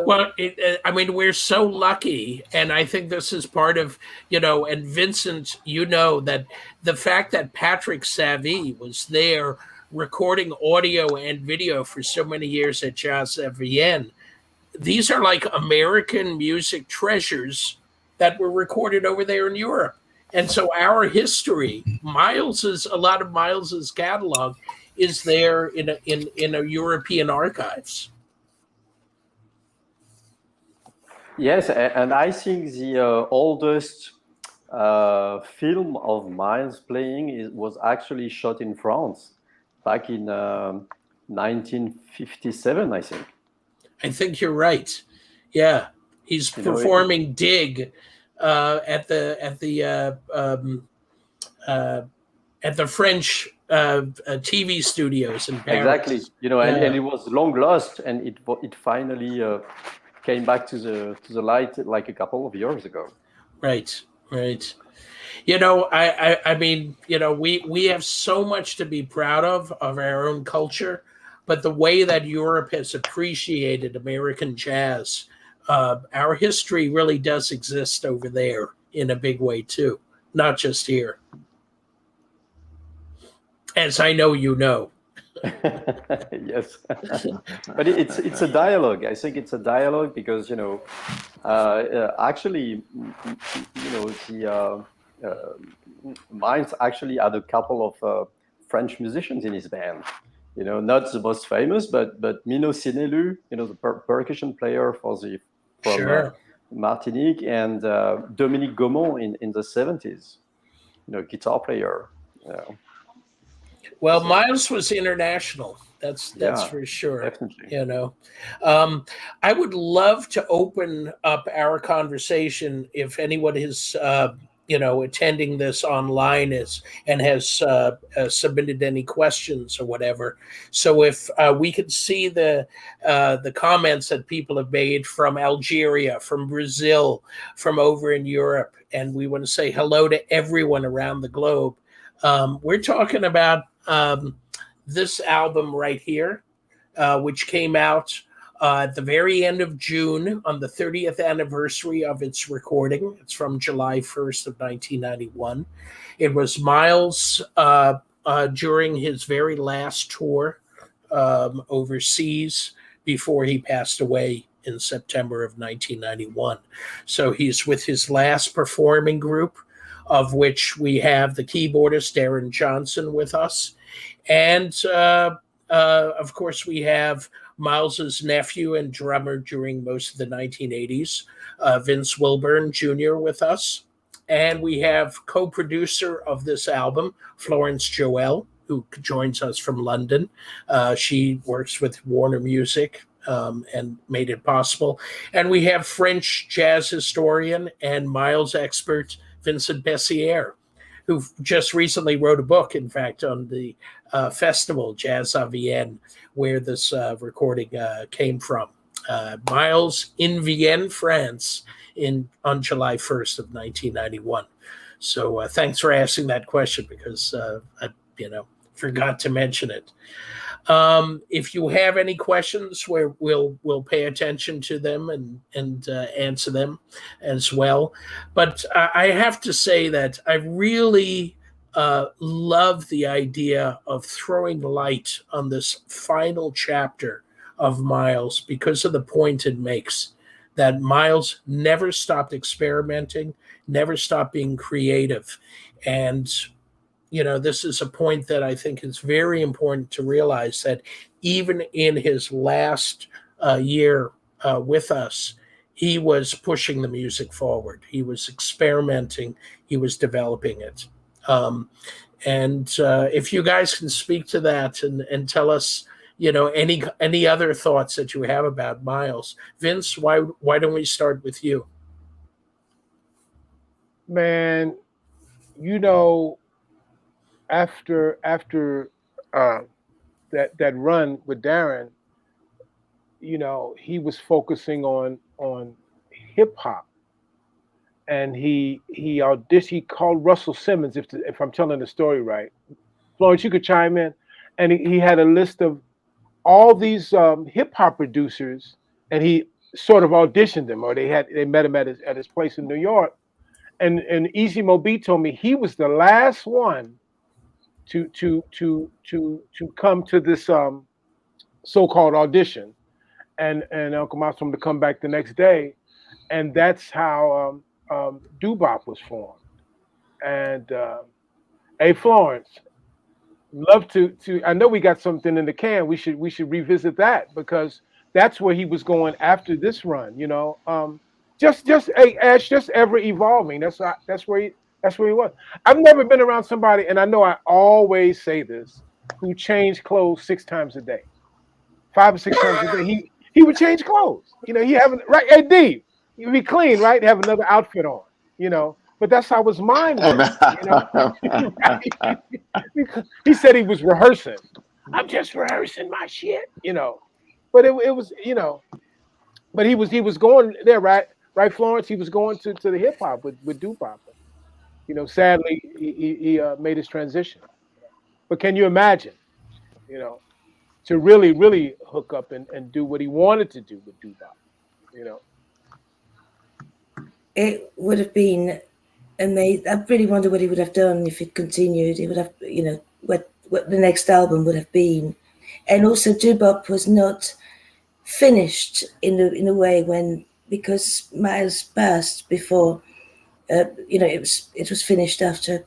Well, I mean, we're so lucky, and I think this is part of, and Vincent, that the fact that Patrick Savy was there recording audio and video for so many years at Jazz at Vienne, these are like American music treasures that were recorded over there in Europe. And so our history, a lot of Miles's catalog is there in a European archives. Yes, and I think the oldest film of Miles playing was actually shot in France back in 1957, I think. I think you're right. Yeah, he's performing Dig at the French TV studios in Paris. Exactly, and it was long lost, and it finally came back to the light like a couple of years ago. Right. Right. You know, I mean, you know, we have so much to be proud of our own culture, but the way that Europe has appreciated American jazz, our history really does exist over there in a big way too, not just here, as I know you know. Yes, but it's a dialogue. I think it's a dialogue because actually, Miles actually had a couple of French musicians in his band. Not the most famous, but Mino Sinelu, the percussion player from Sure. Martinique, and Dominique Gaumont in the 70s, guitar player. Well, Miles was international. That's Yeah, for sure. definitely. I would love to open up our conversation if anyone is attending this online and has submitted any questions or whatever. So if we could see the comments that people have made from Algeria, from Brazil, from over in Europe, and we want to say hello to everyone around the globe. We're talking about this album right here, which came out at the very end of June on the 30th anniversary of its recording. It's from July 1st of 1991. It was Miles during his very last tour overseas before he passed away in September of 1991. So he's with his last performing group, of which we have the keyboardist Deron Johnson with us. And of course, we have Miles's nephew and drummer during most of the 1980s, Vince Wilburn Jr. with us. And we have co-producer of this album, Florence Joelle, who joins us from London. She works with Warner Music and made it possible. And we have French jazz historian and Miles expert, Vincent Bessieres, who just recently wrote a book, in fact, on the festival, Jazz à Vienne, where this recording came from. Miles in Vienne, France, on July 1st of 1991. So thanks for asking that question, because I forgot to mention it. If you have any questions, we'll pay attention to them and answer them as well. But I have to say that I really love the idea of throwing light on this final chapter of Miles because of the point it makes, that Miles never stopped experimenting, never stopped being creative. And this is a point that I think is very important to realize, that even in his last year with us, he was pushing the music forward. He was experimenting. He was developing it. And if you guys can speak to that and tell us, any other thoughts that you have about Miles. Vince, why don't we start with you? Man, after that run with Deron, he was focusing on hip hop, and he auditioned. He called Russell Simmons, if I'm telling the story right. Florence, you could chime in. And he had a list of all these hip hop producers, and he sort of auditioned them, or they met him at his place in New York. And Easy Mo B told me he was the last one to come to this so-called audition, and Uncle Mouse told him to come back the next day, and that's how Doo-Bop was formed. And hey, Florence, love to I know we got something in the can. We should revisit that, because that's where he was going after this run. Just hey, Ash, just ever evolving. That's where he was. I've never been around somebody, and I know I always say this, who changed clothes 6 times a day, 5 or 6 times a day. He would change clothes. He having right. Hey, D, you'd be clean, right? Have another outfit on. But that's how his mind works. He said he was rehearsing. I'm just rehearsing my shit. But it was. But he was going there, right? right, Florence? He was going to the hip hop with Dupop. You know, sadly, he made his transition. But can you imagine, you know, to really hook up and do what he wanted to do with Dupop, you know? It would have been amazing. I really wonder what he would have done if it continued. He would have, you know, what the next album would have been. And also Dubop was not finished in a way because Miles passed before, you know, it was finished after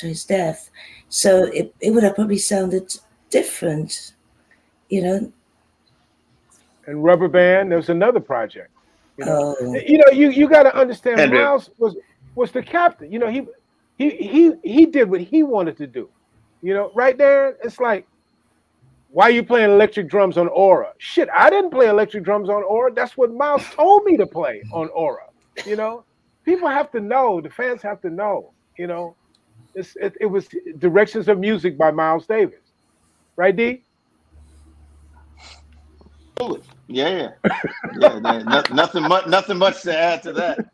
his death. So it would have probably sounded different, you know. And Rubber Band, there was another project. You know, Oh. you got to understand. Miles was the captain. You know, he did what he wanted to do. You know, right there, it's like, why are you playing electric drums on Aura? Shit, I didn't play electric drums on Aura. That's what Miles told me to play on Aura. You know, people have to know. The fans have to know. You know, it was Directions of Music by Miles Davis, right, D? Yeah. Nothing much to add to that.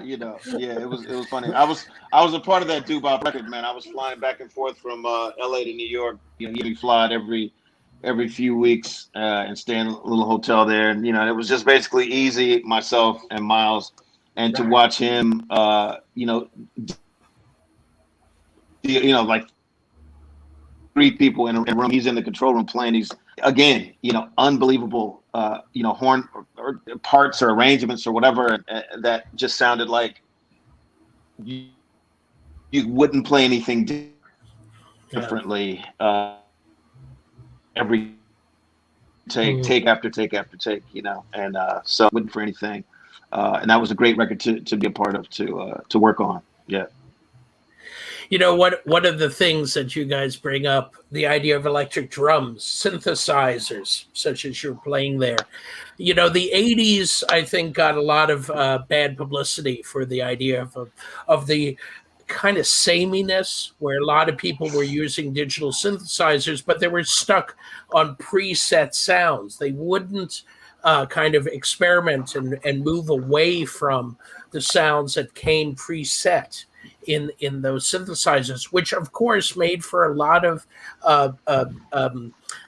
You know, yeah, it was funny. I was a part of that Dubop record, man. I was flying back and forth from LA to New York. You know, we fly every few weeks and stay in a little hotel there. And you know, it was just basically easy, myself and Miles, and to watch him. You know, like 3 people in a room. He's in the control room playing these, again, you know, unbelievable, you know, horn or parts or arrangements or whatever that just sounded like you wouldn't play anything differently. Every take after take after take, you know, and so wouldn't for anything. And that was a great record to be a part of, to work on. Yeah. You know, one of the things that you guys bring up, the idea of electric drums, synthesizers, such as you're playing there. You know, the 80s, I think, got a lot of bad publicity for the idea of the kind of sameness, where a lot of people were using digital synthesizers, but they were stuck on preset sounds. They wouldn't kind of experiment and move away from the sounds that came preset in those synthesizers, which of course made for a lot of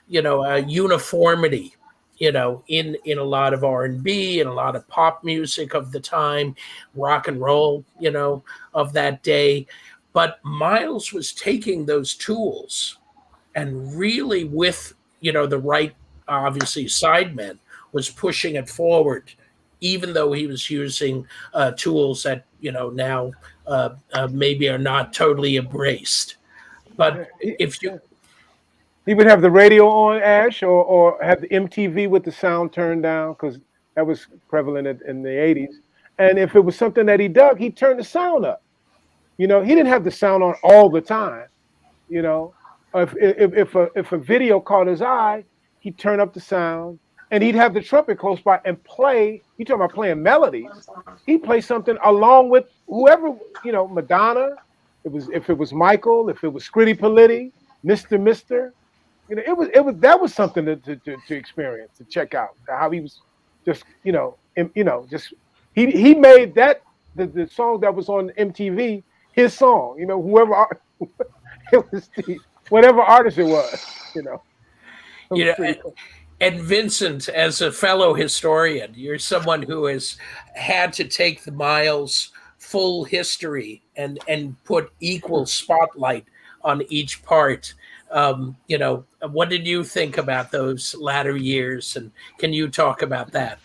uniformity, you know, in a lot of R&B and a lot of pop music of the time, rock and roll, you know, of that day. But Miles was taking those tools and really, with, you know, the right, obviously, sidemen, was pushing it forward, even though he was using tools that, you know, now maybe are not totally embraced. But if you... He would have the radio on, Ash, or have the MTV with the sound turned down, because that was prevalent in the 80s. And if it was something that he dug, he'd turn the sound up. You know, he didn't have the sound on all the time. You know, if a video caught his eye, he'd turn up the sound, and he'd have the trumpet close by and play. You talking about playing melodies? He'd play something along with whoever, you know, Madonna. If it was Michael, if it was Scritti Politti, Mister. You know, that was something to experience, to check out how he was just, you know, just he made that the song that was on MTV his song. You know, whatever artist it was, you know. You know, and Vincent, as a fellow historian, you're someone who has had to take the Miles full history and put equal spotlight on each part. You know, what did you think about those latter years, and can you talk about that?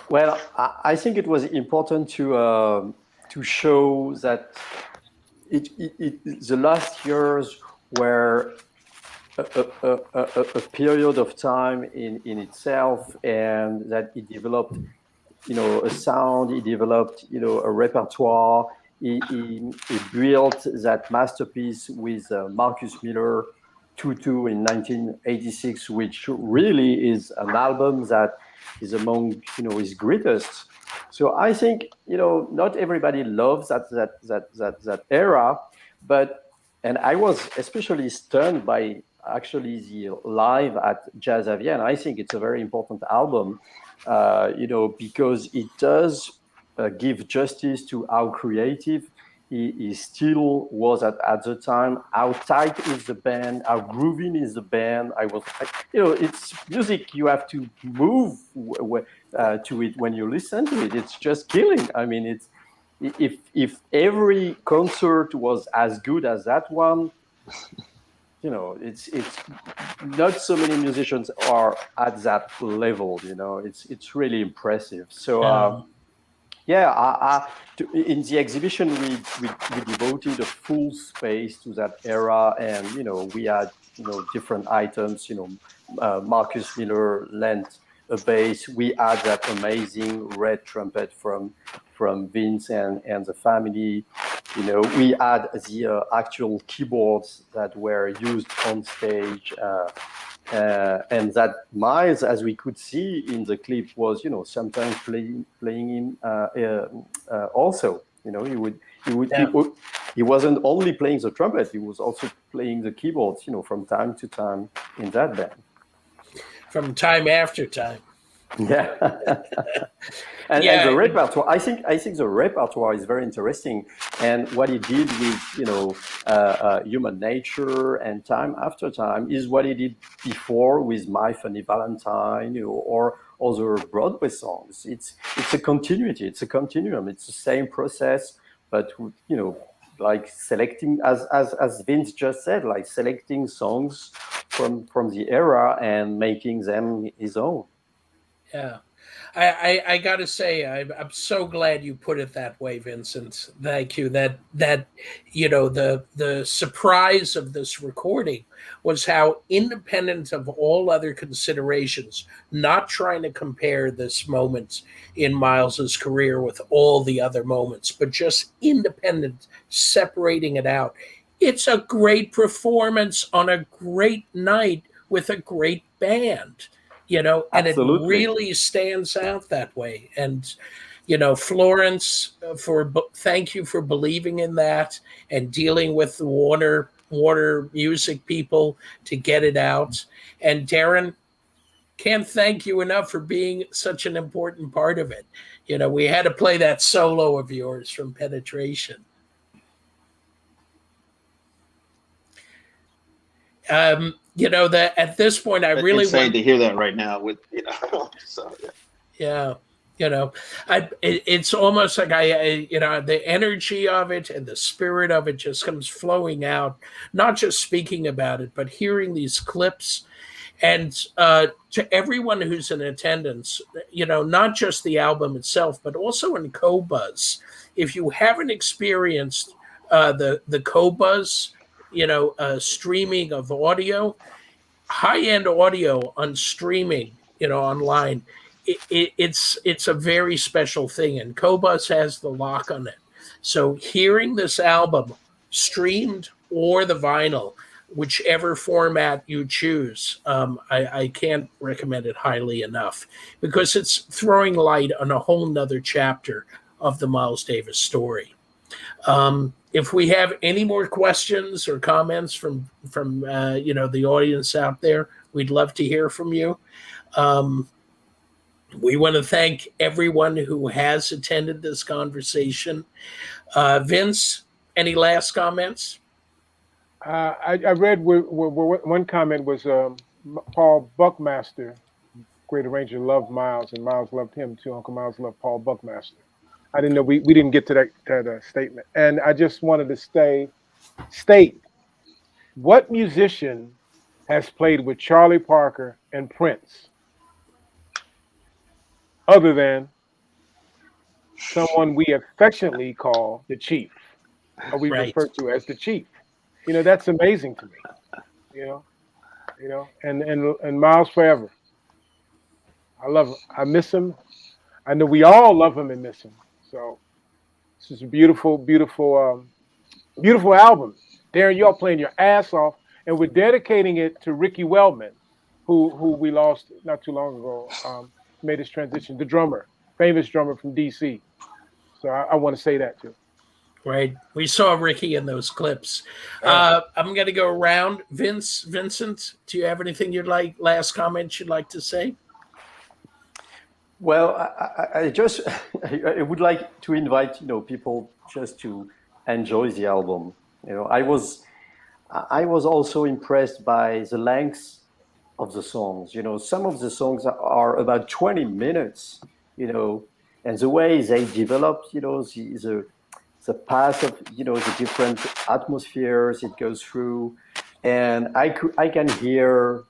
Well, I think it was important to show that the last years were a period of time in itself, and that it developed, you know, a sound, it developed, you know, a repertoire. He built that masterpiece with Marcus Miller, Tutu in 1986, which really is an album that is among, you know, his greatest. So I think, you know, not everybody loves that era, but, and I was especially stunned by actually the live at Jazz à Vienne. I think it's a very important album, because it does give justice to how creative he still was at the time, how tight is the band, how grooving is the band. It's music you have to move to it when you listen to it. It's just killing. I mean, it's if every concert was as good as that one, it's not so many musicians are at that level. It's really impressive. So. In the exhibition, we devoted a full space to that era, and we had different items. Marcus Miller lent a bass. We had that amazing red trumpet from Vince and the family. We had the actual keyboards that were used on stage. And that Miles, as we could see in the clip, was sometimes playing in also. He wasn't only playing the trumpet; he was also playing the keyboards. From time to time in that band. From time after time. Yeah. and the repertoire, I think the repertoire is very interesting, and what he did with Human Nature and Time After Time is what he did before with My Funny Valentine, or other Broadway songs. It's a continuity, it's a continuum, it's the same process, but like selecting, as Vince just said, like selecting songs from the era and making them his own. Yeah, I got to say, I'm so glad you put it that way, Vincent. Thank you. That the surprise of this recording was how independent of all other considerations, not trying to compare this moment in Miles's career with all the other moments, but just independent, separating it out. It's a great performance on a great night with a great band. And Absolutely. It really stands out that way. And, Florence, thank you for believing in that and dealing with the Warner Music people to get it out. And Deron, can't thank you enough for being such an important part of it. We had to play that solo of yours from Penetration. That at this point, I really insane to hear that right now. With so yeah. It's almost like the energy of it and the spirit of it just comes flowing out. Not just speaking about it, but hearing these clips, and to everyone who's in attendance, not just the album itself, but also in Qobuz. If you haven't experienced the Qobuz, streaming of audio, high-end audio on streaming, online, it's a very special thing, and Qobuz has the lock on it. So hearing this album streamed or the vinyl, whichever format you choose, I can't recommend it highly enough, because it's throwing light on a whole nother chapter of the Miles Davis story. If we have any more questions or comments from the audience out there, we'd love to hear from you. We want to thank everyone who has attended this conversation. Vince, any last comments? I read where one comment was Paul Buckmaster, great arranger, loved Miles, and Miles loved him too. Uncle Miles loved Paul Buckmaster. I didn't know we didn't get to that statement, and I just wanted to state what musician has played with Charlie Parker and Prince, other than someone we affectionately call the Chief, or we refer to as the Chief. That's amazing to me. And Miles forever. I love him. I miss him. I know we all love him and miss him. So this is a beautiful, beautiful, beautiful album. Deron, y'all playing your ass off, and we're dedicating it to Ricky Wellman, who we lost not too long ago. Made his transition, the drummer, famous drummer from DC. So I want to say that too. Right. We saw Ricky in those clips. I'm going to go around. Vincent, do you have anything last comment you'd like to say? Well, I just I would like to invite people just to enjoy the album. I was also impressed by the length of the songs. Some of the songs are about 20 minutes. And the way they developed, the path of the different atmospheres it goes through, and I can hear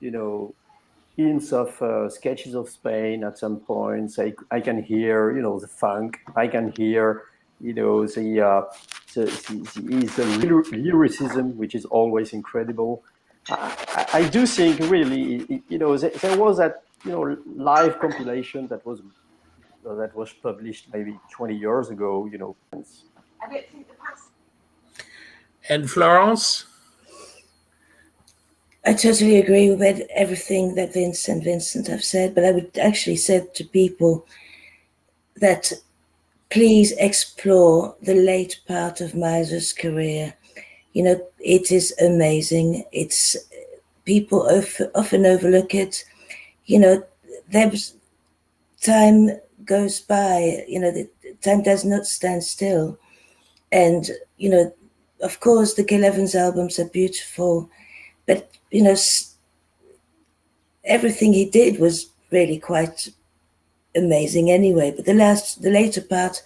hints of sketches of Spain at some points. I can hear the funk. I can hear the lyricism, which is always incredible. I do think really there was that live compilation that was published maybe 20 years ago. And Florence? I totally agree with everything that Vince and Vincent have said, but I would actually say to people that please explore the late part of Miles's career. It is amazing. It's people often overlook it. There's time goes by. The time does not stand still, and of course the Gil Evans albums are beautiful, but everything he did was really quite amazing anyway. But the later part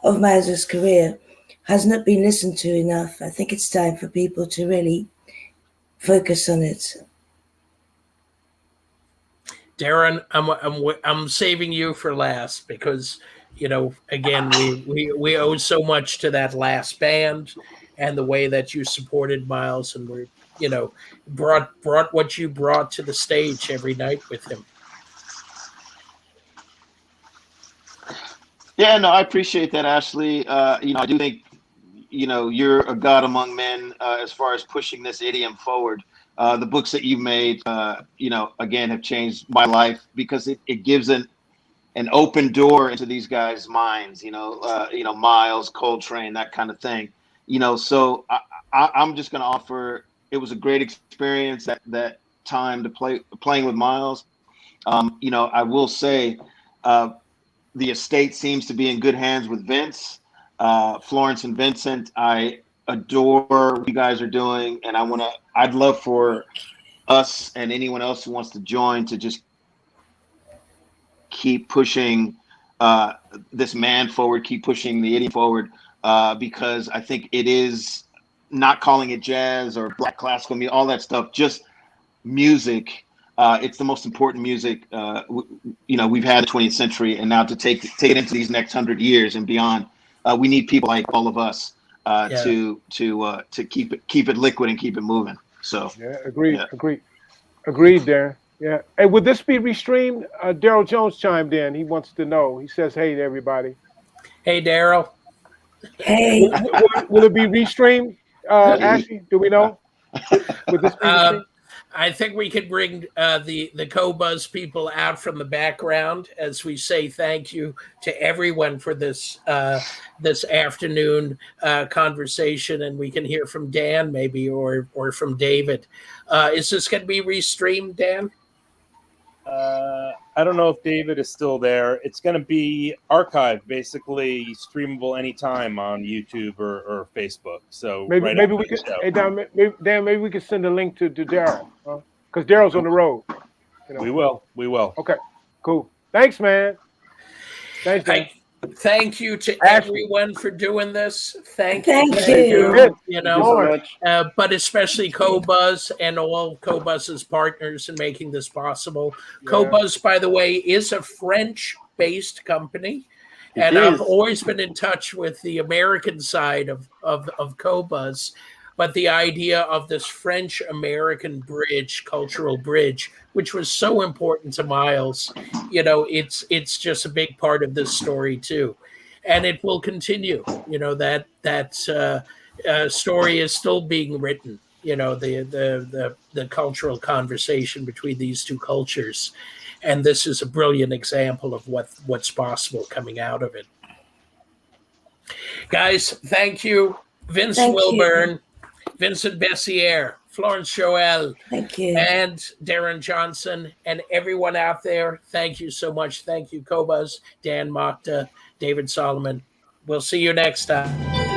of Miles's career has not been listened to enough. I think it's time for people to really focus on it. Deron, I'm saving you for last because again we owe so much to that last band and the way that you supported Miles, and we're brought what you brought to the stage every night with him. Yeah, no, I appreciate that, Ashley. I do think you're a god among men as far as pushing this idiom forward. The books that you've made, again, have changed my life because it gives an open door into these guys' minds. Miles, Coltrane, that kind of thing. So I'm just going to offer. It was a great experience that time to playing with Miles. I will say the estate seems to be in good hands with Vince, Florence, and Vincent. I adore what you guys are doing, and I'd love for us and anyone else who wants to join to just keep pushing this man forward, keep pushing the idiom forward, because I think it is not calling it jazz or black classical music, all that stuff, just music. It's the most important music we've had in the 20th century, and now to take it into these next 100 years and beyond, we need people like all of us to keep it liquid and keep it moving. So agreed, Darren. Yeah. Hey, would this be restreamed? Daryl Jones chimed in. He wants to know. He says, "Hey to everybody." Hey, Daryl. Hey. Will it be restreamed? Ashley, do we know? Would this be restreamed? I think we could bring the Qobuz people out from the background as we say thank you to everyone for this this afternoon conversation, and we can hear from Dan maybe or from David. Is this going to be restreamed, Dan? I don't know if David is still there. It's going to be archived, basically streamable anytime on YouTube or Facebook. So maybe we could. Hey, Dan, maybe we could send a link to Daryl, because Daryl's on the road. We will. Okay, cool. Thanks, man. Thanks, Dan. Thank you to everyone for doing this. Thank you. But especially Qobuz and all Qobuz's partners in making this possible. Yeah. Qobuz, by the way, is a French-based company, and I've always been in touch with the American side of Qobuz. But the idea of this French-American bridge, cultural bridge, which was so important to Miles, it's just a big part of this story too, and it will continue. That story is still being written. The cultural conversation between these two cultures, and this is a brilliant example of what's possible coming out of it. Guys, thank you. Vince Thank Wilburn, Vincent Bessieres, Florence Joelle, Thank you. and Deron Johnson, and everyone out there. Thank you so much. Thank you, Qobuz, Dan Mokhta, David Solomon. We'll see you next time.